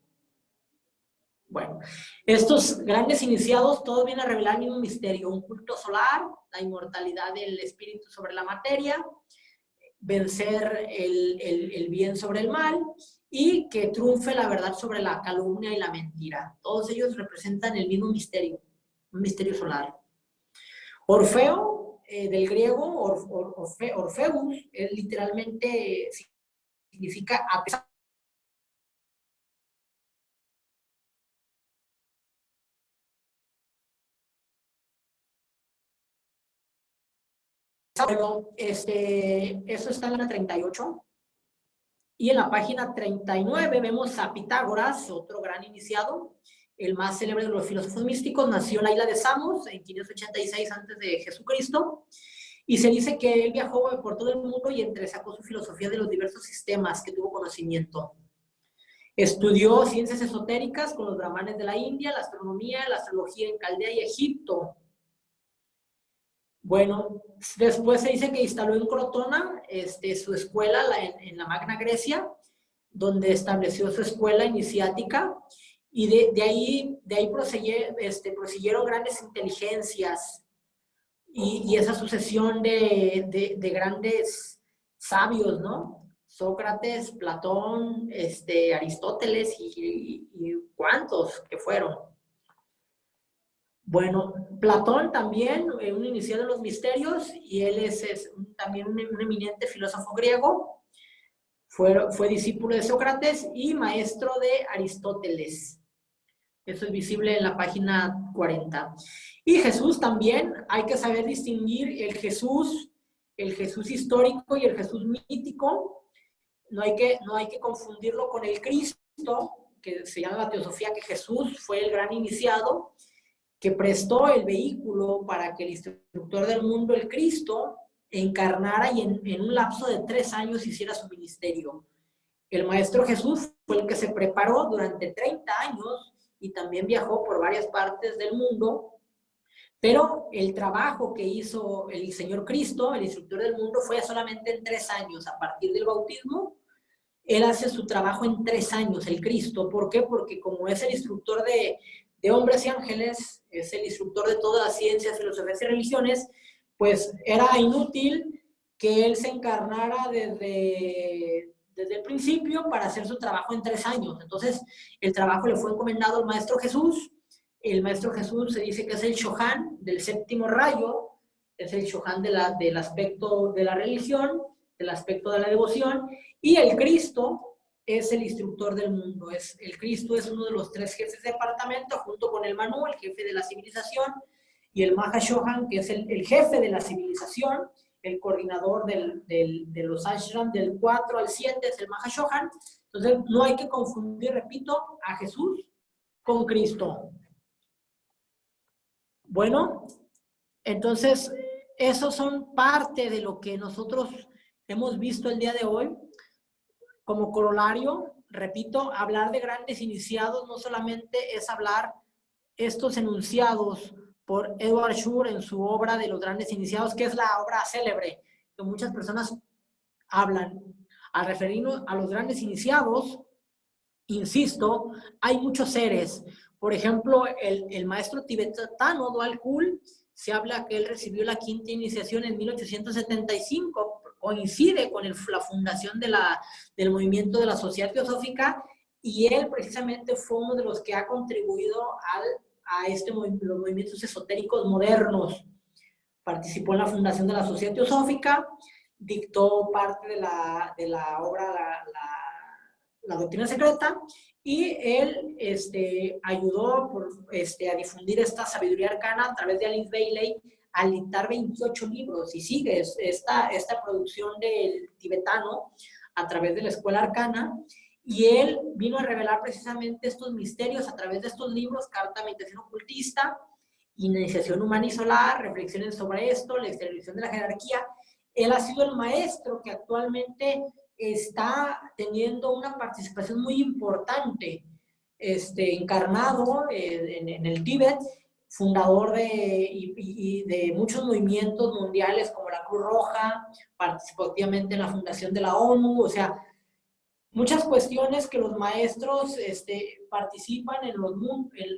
Bueno, estos grandes iniciados, todos vienen a revelar el mismo misterio: un culto solar, la inmortalidad del espíritu sobre la materia, vencer el bien sobre el mal y que triunfe la verdad sobre la calumnia y la mentira. Todos ellos representan el mismo misterio, un misterio solar. Orfeo, del griego, Orfeus, literalmente significa a pesar. Bueno, eso está en la 38. Y en la página 39 vemos a Pitágoras, otro gran iniciado, el más célebre de los filósofos místicos. Nació en la isla de Samos en 586 a.C. de Jesucristo. Y se dice que él viajó por todo el mundo y entresacó su filosofía de los diversos sistemas que tuvo conocimiento. Estudió ciencias esotéricas con los brahmanes de la India, la astronomía, la astrología en Caldea y Egipto. Bueno, después se dice que instaló en Crotona su escuela en la Magna Grecia, donde estableció su escuela iniciática, y de ahí prosiguieron grandes inteligencias. y esa sucesión de grandes sabios, ¿no? Sócrates, Platón, Aristóteles y cuántos que fueron. Bueno, Platón también, un iniciado en los misterios, y él es también un eminente filósofo griego, fue discípulo de Sócrates y maestro de Aristóteles. Eso es visible en la página 40. Y Jesús también, hay que saber distinguir el Jesús histórico y el Jesús mítico. No hay que confundirlo con el Cristo, que se llama la teosofía, que Jesús fue el gran iniciado, que prestó el vehículo para que el instructor del mundo, el Cristo, encarnara y en un lapso de 3 años hiciera su ministerio. El Maestro Jesús fue el que se preparó durante 30 años y también viajó por varias partes del mundo, pero el trabajo que hizo el Señor Cristo, el instructor del mundo, fue solamente en 3 años. A partir del bautismo, Él hace su trabajo en 3 años, el Cristo. ¿Por qué? Porque como es el instructor de hombres y ángeles, es el instructor de todas las ciencias, filosofías y religiones, pues era inútil que Él se encarnara desde el principio para hacer su trabajo en 3 años. Entonces, el trabajo le fue encomendado al Maestro Jesús. El Maestro Jesús se dice que es el Shohan del 7º rayo, es el Shohan del aspecto de la religión, del aspecto de la devoción, y el Cristo es el instructor del mundo. El Cristo es uno de los 3 jefes de departamento, junto con el Manu, el jefe de la civilización, y el Mahashohan, que es el jefe de la civilización, el coordinador de los ashram del 4 al 7 es el Mahashohan. Entonces, no hay que confundir, repito, a Jesús con Cristo. Bueno, entonces, esos son parte de lo que nosotros hemos visto el día de hoy. Como corolario, repito, hablar de grandes iniciados no solamente es hablar estos enunciados por Edward Shore en su obra de los grandes iniciados, que es la obra célebre, que muchas personas hablan. Al referirnos a los grandes iniciados, insisto, hay muchos seres. Por ejemplo, el maestro tibetano Dwal Khul, se habla que él recibió la 5ª iniciación en 1875, coincide con la fundación del movimiento de la Sociedad Teosófica, y él precisamente fue uno de los que ha contribuido a los movimientos esotéricos modernos. Participó en la fundación de la Sociedad Teosófica, dictó parte de la obra la Doctrina Secreta, y él ayudó a difundir esta sabiduría arcana a través de Alice Bailey, al dictar 28 libros, y sigue esta producción del tibetano a través de la Escuela Arcana, y él vino a revelar precisamente estos misterios a través de estos libros: Carta, Meditación Ocultista, Iniciación Humana y Solar, Reflexiones sobre esto, La Exteriorización de la Jerarquía. Él ha sido el maestro que actualmente está teniendo una participación muy importante, encarnado en el Tíbet, fundador de muchos movimientos mundiales como la Cruz Roja, participó activamente en la fundación de la ONU, o sea, muchas cuestiones que los maestros participan en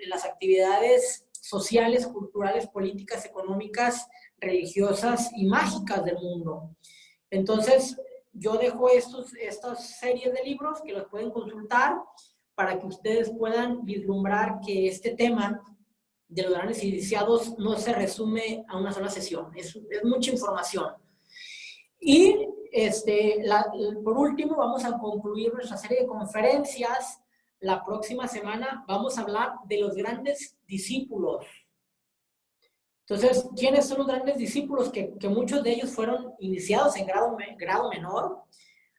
las actividades sociales, culturales, políticas, económicas, religiosas y mágicas del mundo. Entonces, yo dejo estas series de libros que los pueden consultar para que ustedes puedan vislumbrar que este tema de los grandes iniciados no se resume a una sola sesión, es mucha información. Y por último, vamos a concluir nuestra serie de conferencias. La próxima semana vamos a hablar de los grandes discípulos. Entonces, ¿quiénes son los grandes discípulos? Que muchos de ellos fueron iniciados en grado menor.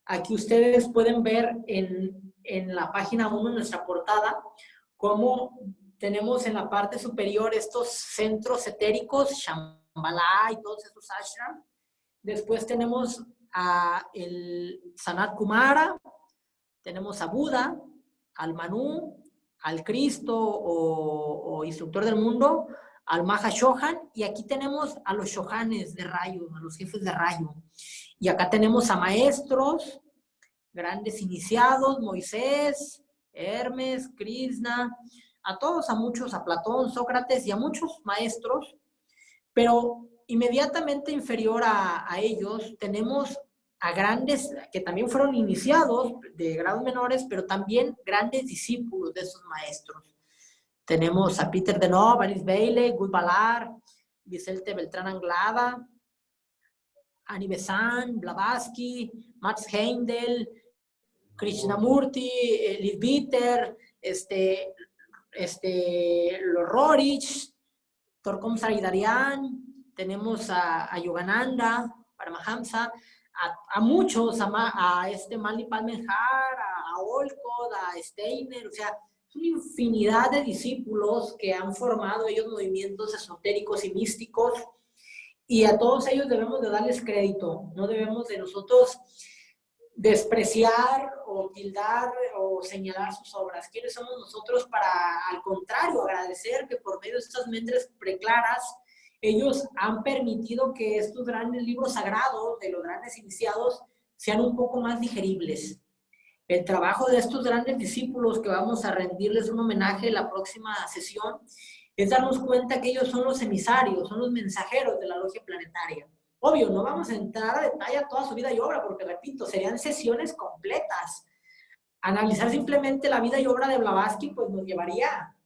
Aquí ustedes pueden ver en la página 1 de nuestra portada cómo tenemos en la parte superior estos centros etéricos, Shambhala y todos estos ashrams. Después tenemos a el Sanat Kumara, tenemos a Buda, al Manu, al Cristo o instructor del mundo, al Mahashohan, y aquí tenemos a los Shohanes de rayo, a los jefes de rayo. Y acá tenemos a maestros, grandes iniciados, Moisés, Hermes, Krishna, a todos, a muchos, a Platón, Sócrates y a muchos maestros, pero Inmediatamente inferior a ellos tenemos a grandes, que también fueron iniciados de grados menores, pero también grandes discípulos de esos maestros. Tenemos a Peter Denov, Alice Bailey, Guy Ballard, Vicente Beltrán Anglada, Annie Besant, Blavatsky, Max Heindel, Krishnamurti, Liz Bitter, los Rorich, Torkom Saridarian, tenemos a Yogananda, Paramahamsa, a muchos, a Manly Palmenhar, a Olcott, a Steiner, o sea, una infinidad de discípulos que han formado ellos movimientos esotéricos y místicos, y a todos ellos debemos de darles crédito, no debemos de nosotros despreciar o tildar o señalar sus obras. ¿Quiénes somos nosotros para, al contrario, agradecer que por medio de estas mentes preclaras ellos han permitido que estos grandes libros sagrados de los grandes iniciados sean un poco más digeribles? El trabajo de estos grandes discípulos, que vamos a rendirles un homenaje en la próxima sesión, es darnos cuenta que ellos son los emisarios, son los mensajeros de la logia planetaria. Obvio, no vamos a entrar a detalle a toda su vida y obra, porque, repito, serían sesiones completas. Analizar simplemente la vida y obra de Blavatsky, pues nos llevaría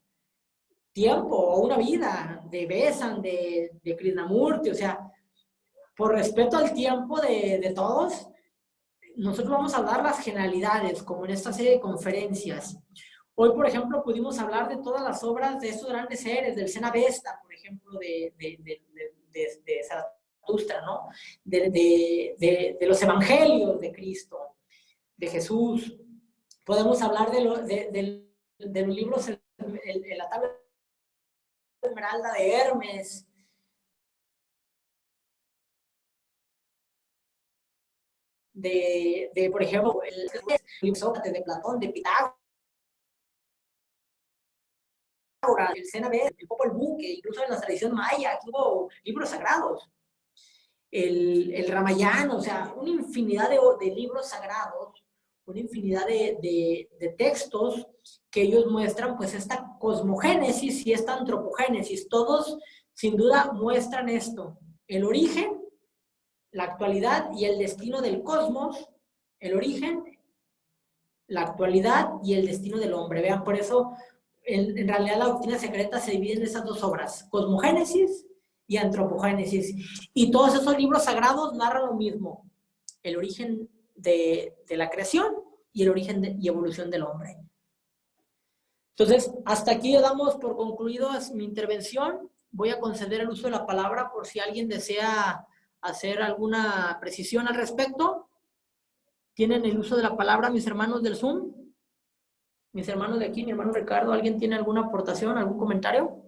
tiempo o una vida, de Besant, de Krishnamurti, o sea, por respeto al tiempo de todos, nosotros vamos a hablar las generalidades, como en esta serie de conferencias. Hoy, por ejemplo, pudimos hablar de todas las obras de estos grandes seres, del Cenabesta, por ejemplo, de Zaratustra, ¿no? De los evangelios de Cristo, de Jesús. Podemos hablar de los libros, la tabla de Esmeralda de Hermes, por ejemplo, el Sócrates de Platón, de Pitágoras, el Cenabé, el Popol Vuh, que incluso en la tradición maya hubo libros sagrados, el Ramayana, o sea, una infinidad de libros sagrados, una infinidad de textos que ellos muestran, pues, esta cosmogénesis y esta antropogénesis. Todos, sin duda, muestran esto: el origen, la actualidad y el destino del cosmos, el origen, la actualidad y el destino del hombre. Vean, por eso, en realidad la doctrina secreta se divide en esas dos obras: cosmogénesis y antropogénesis. Y todos esos libros sagrados narran lo mismo: el origen de la creación y el origen y evolución del hombre. Entonces, hasta aquí le damos por concluido mi intervención. Voy a conceder el uso de la palabra por si alguien desea hacer alguna precisión al respecto. ¿Tienen el uso de la palabra mis hermanos del Zoom? Mis hermanos de aquí, mi hermano Ricardo, ¿alguien tiene alguna aportación, algún comentario?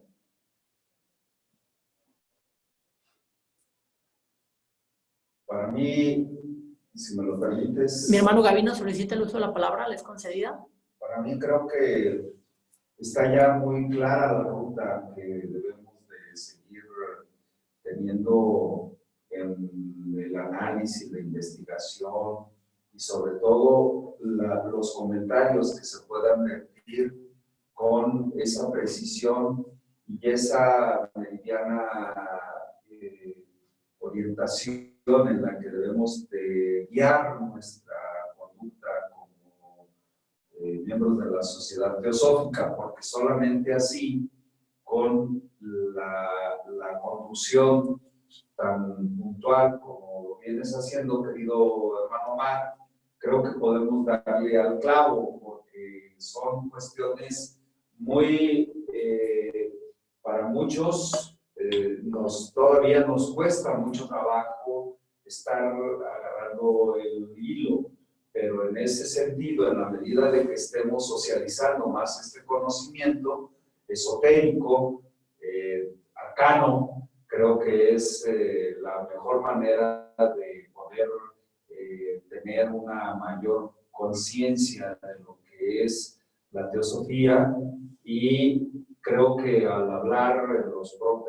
Para mí, si me lo permites... Mi hermano Gavino solicita el uso de la palabra, ¿le es concedida? Para mí creo que está ya muy clara la ruta que debemos de seguir teniendo en el análisis, la investigación y sobre todo los comentarios que se puedan vertir con esa precisión y esa meridiana orientación en la que debemos de guiar nuestra conducta como miembros de la sociedad teosófica, porque solamente así, con la conducción tan puntual como lo vienes haciendo, querido hermano Omar, creo que podemos darle al clavo, porque son cuestiones muy, para muchos, todavía nos cuesta mucho trabajo estar agarrando el hilo, pero en ese sentido, en la medida de que estemos socializando más este conocimiento esotérico, arcano, creo que es la mejor manera de poder tener una mayor conciencia de lo que es la teosofía, y creo que al hablar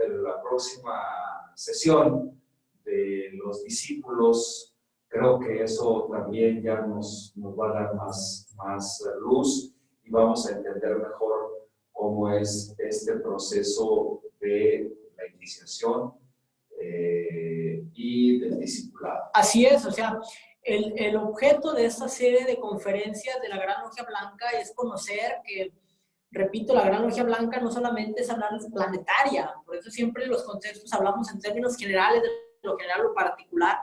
en la próxima sesión de los discípulos, creo que eso también ya nos va a dar más luz y vamos a entender mejor cómo es este proceso de la iniciación y del discipulado. Así es, o sea, el objeto de esta serie de conferencias de la Gran Logia Blanca es conocer que, repito, la Gran Logia Blanca no solamente es hablar planetaria, por eso siempre en los contextos hablamos en términos generales de lo general o particular.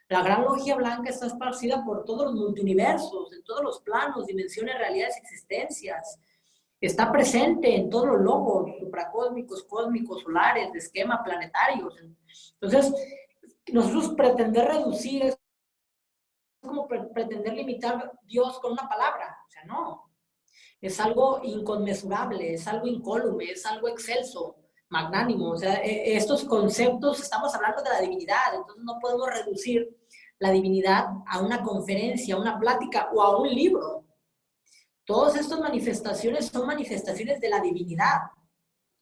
La Gran Logia Blanca está esparcida por todos los multiuniversos, en todos los planos, dimensiones, realidades, existencias. Está presente en todos los logos supracósmicos, cósmicos, solares, de esquema, planetarios. Entonces, nosotros pretender reducir es como pretender limitar Dios con una palabra. O sea, no. Es algo inconmensurable, es algo incólume, es algo excelso, magnánimo. O sea, estos conceptos, estamos hablando de la divinidad, entonces no podemos reducir la divinidad a una conferencia, a una plática o a un libro. Todas estas manifestaciones son manifestaciones de la divinidad,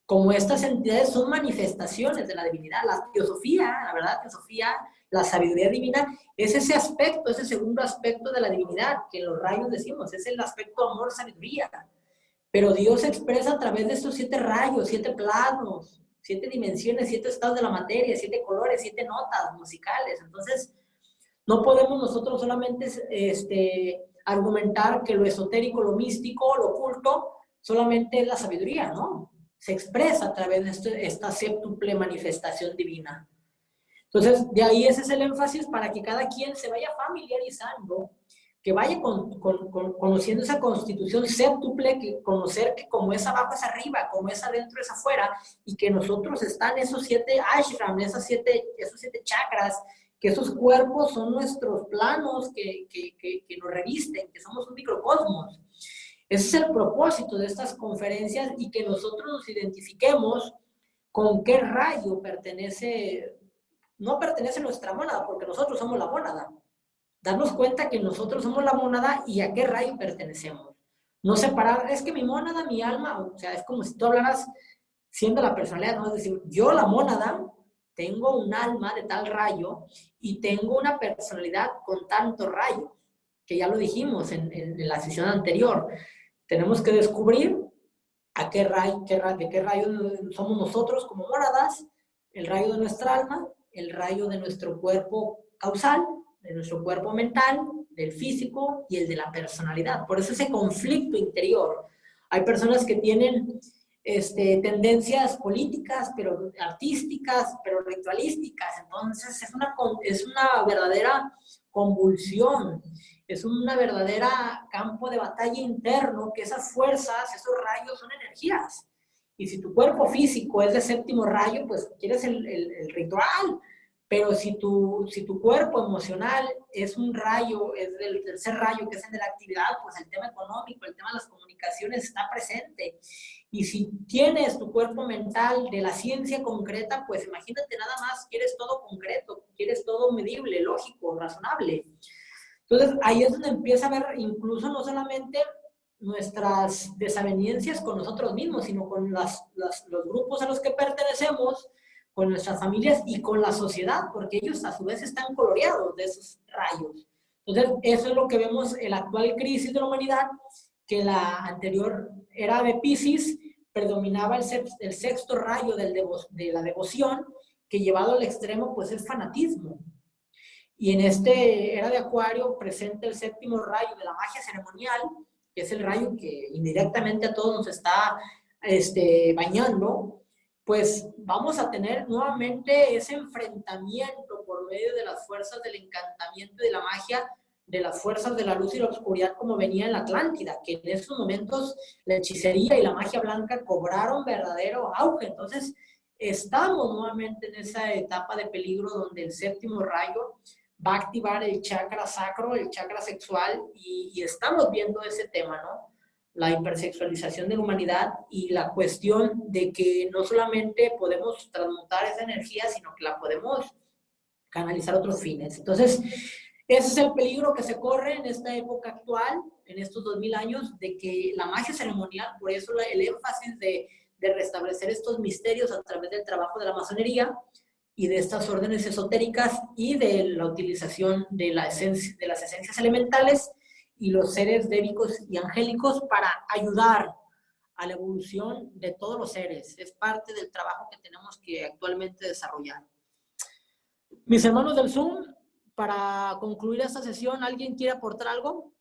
como estas entidades son manifestaciones de la divinidad. La teosofía, la verdad, teosofía, la sabiduría divina, es ese aspecto, ese segundo aspecto de la divinidad, que en los rayos decimos, es el aspecto amor, sabiduría. Pero Dios se expresa a través de estos 7 rayos, 7 planos, 7 dimensiones, 7 estados de la materia, 7 colores, 7 notas musicales. Entonces, no podemos nosotros solamente argumentar que lo esotérico, lo místico, lo oculto, solamente es la sabiduría, ¿no? Se expresa a través de esta séptuple manifestación divina. Entonces, de ahí ese es el énfasis para que cada quien se vaya familiarizando, que vaya conociendo esa constitución séptuple, que conocer que como es abajo es arriba, como es adentro es afuera, y que nosotros están esos 7 ashram, esos 7 chakras, que esos cuerpos son nuestros planos que nos revisten, que somos un microcosmos. Ese es el propósito de estas conferencias, y que nosotros nos identifiquemos con qué rayo pertenece, no pertenece nuestra mónada, porque nosotros somos la mónada. Darnos cuenta que nosotros somos la mónada y a qué rayo pertenecemos. No separar, es que mi mónada, mi alma, o sea, es como si tú hablaras siendo la personalidad, ¿no? Es decir, yo la mónada tengo un alma de tal rayo y tengo una personalidad con tanto rayo, que ya lo dijimos en la sesión anterior. Tenemos que descubrir a qué rayo, de qué rayo somos nosotros como mónadas, el rayo de nuestra alma, el rayo de nuestro cuerpo causal, de nuestro cuerpo mental, del físico y el de la personalidad. Por eso ese conflicto interior. Hay personas que tienen tendencias políticas, pero artísticas, pero ritualísticas. Entonces es una verdadera convulsión, es una verdadera campo de batalla interno, que esas fuerzas, esos rayos son energías. Y si tu cuerpo físico es de 7º rayo, pues quieres el ritual. Pero si tu cuerpo emocional es un rayo, es del 3er rayo, que es el de la actividad, pues el tema económico, el tema de las comunicaciones está presente. Y si tienes tu cuerpo mental de la ciencia concreta, pues imagínate nada más, quieres todo concreto, quieres todo medible, lógico, razonable. Entonces ahí es donde empieza a ver incluso no solamente nuestras desavenencias con nosotros mismos, sino con los grupos a los que pertenecemos, con nuestras familias y con la sociedad, porque ellos a su vez están coloreados de esos rayos. Entonces, eso es lo que vemos en la actual crisis de la humanidad, que la anterior era de Piscis, predominaba el 6º rayo de la devoción, que llevado al extremo, pues es fanatismo. Y en era de Acuario presenta el 7º rayo de la magia ceremonial, que es el rayo que indirectamente a todos nos está bañando. Pues vamos a tener nuevamente ese enfrentamiento por medio de las fuerzas del encantamiento y de la magia, de las fuerzas de la luz y la oscuridad, como venía en la Atlántida, que en esos momentos la hechicería y la magia blanca cobraron verdadero auge. Entonces, estamos nuevamente en esa etapa de peligro donde el 7º rayo va a activar el chakra sacro, el chakra sexual, y estamos viendo ese tema, ¿no? La hipersexualización de la humanidad y la cuestión de que no solamente podemos transmutar esa energía, sino que la podemos canalizar a otros fines. Entonces, ese es el peligro que se corre en esta época actual, en estos 2000 años, de que la magia ceremonial, por eso el énfasis de restablecer estos misterios a través del trabajo de la masonería y de estas órdenes esotéricas y de la utilización de las esencias elementales y los seres débicos y angélicos para ayudar a la evolución de todos los seres. Es parte del trabajo que tenemos que actualmente desarrollar. Mis hermanos del Zoom, para concluir esta sesión, ¿alguien quiere aportar algo?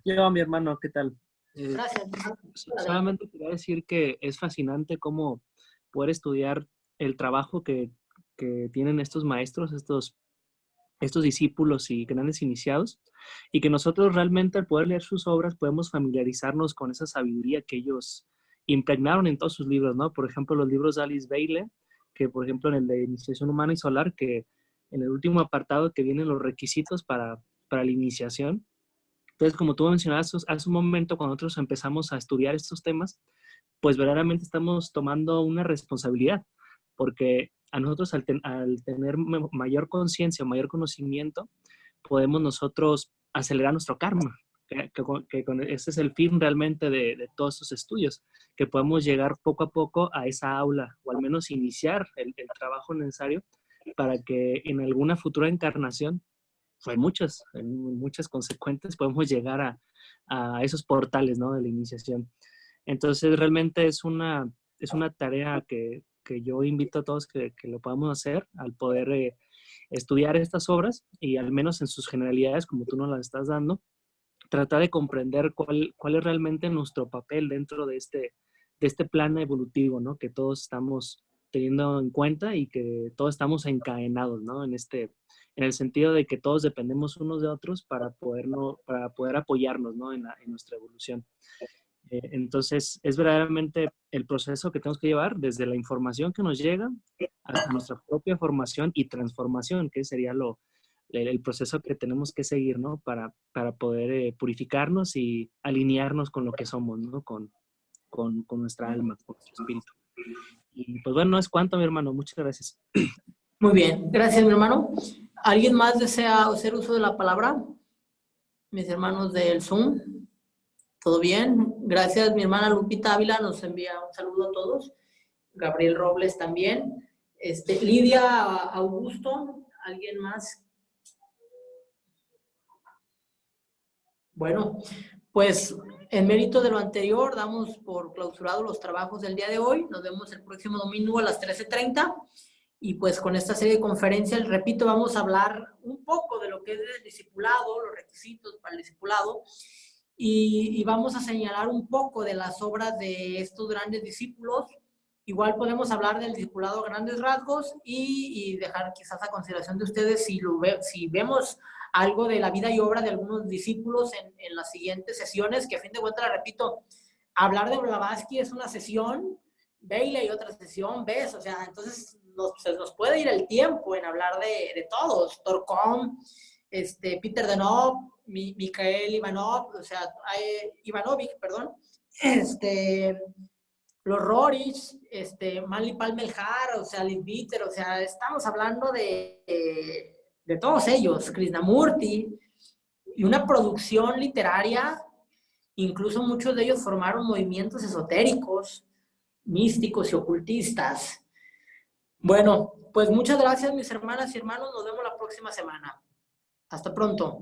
Yo, mi hermano, ¿qué tal? Gracias. Solamente quería decir que es fascinante cómo poder estudiar el trabajo que tienen estos maestros, estos discípulos y grandes iniciados, y que nosotros realmente al poder leer sus obras podemos familiarizarnos con esa sabiduría que ellos impregnaron en todos sus libros, ¿no? Por ejemplo, los libros de Alice Bailey, que por ejemplo en el de Iniciación Humana y Solar, que en el último apartado que vienen los requisitos para la iniciación. Entonces, como tú mencionabas hace un momento, cuando nosotros empezamos a estudiar estos temas, pues verdaderamente estamos tomando una responsabilidad, porque a nosotros al tener mayor conciencia, mayor conocimiento, podemos nosotros acelerar nuestro karma, ese es el fin realmente de todos estos estudios, que podemos llegar poco a poco a esa aula, o al menos iniciar el trabajo necesario para que en alguna futura encarnación, en muchas consecuentes, podemos llegar a esos portales, ¿no? De la iniciación. Entonces, realmente es una tarea que yo invito a todos que lo podamos hacer al poder estudiar estas obras y al menos en sus generalidades, como tú nos las estás dando, tratar de comprender cuál es realmente nuestro papel dentro de este plan evolutivo, ¿no? Que todos estamos teniendo en cuenta y que todos estamos encadenados, ¿no? En el sentido de que todos dependemos unos de otros para poder apoyarnos, ¿no? En nuestra evolución. Entonces, es verdaderamente el proceso que tenemos que llevar desde la información que nos llega hasta nuestra propia formación y transformación, que sería el proceso que tenemos que seguir, ¿no? Para poder purificarnos y alinearnos con lo que somos, ¿no? Con nuestra alma, con nuestro espíritu. Y pues bueno, no es cuanto, mi hermano. Muchas gracias. Muy bien, gracias, mi hermano. ¿Alguien más desea hacer uso de la palabra? Mis hermanos del Zoom. ¿Todo bien? Gracias, mi hermana Lupita Ávila nos envía un saludo a todos. Gabriel Robles también. Lidia Augusto, ¿alguien más? Bueno, pues en mérito de lo anterior, damos por clausurados los trabajos del día de hoy. Nos vemos el próximo domingo a las 13:30. Y pues con esta serie de conferencias, repito, vamos a hablar un poco de lo que es el discipulado, los requisitos para el discipulado, y vamos a señalar un poco de las obras de estos grandes discípulos. Igual podemos hablar del discipulado a grandes rasgos y dejar quizás a consideración de ustedes si vemos algo de la vida y obra de algunos discípulos en las siguientes sesiones, que a fin de cuentas, repito, hablar de Blavatsky es una sesión, Bailey otra sesión, ¿ves? O sea, entonces se nos puede ir el tiempo en hablar de todos, Torcom, Peter Denov, Mikhail Ivanov, o sea, Ivanovic, perdón, los Rorich, Manly Palmelhar, o sea, Lidbitter, o sea, estamos hablando de todos ellos, Krishnamurti, y una producción literaria, incluso muchos de ellos formaron movimientos esotéricos, místicos y ocultistas. Bueno, pues muchas gracias, mis hermanas y hermanos, nos vemos la próxima semana. Hasta pronto.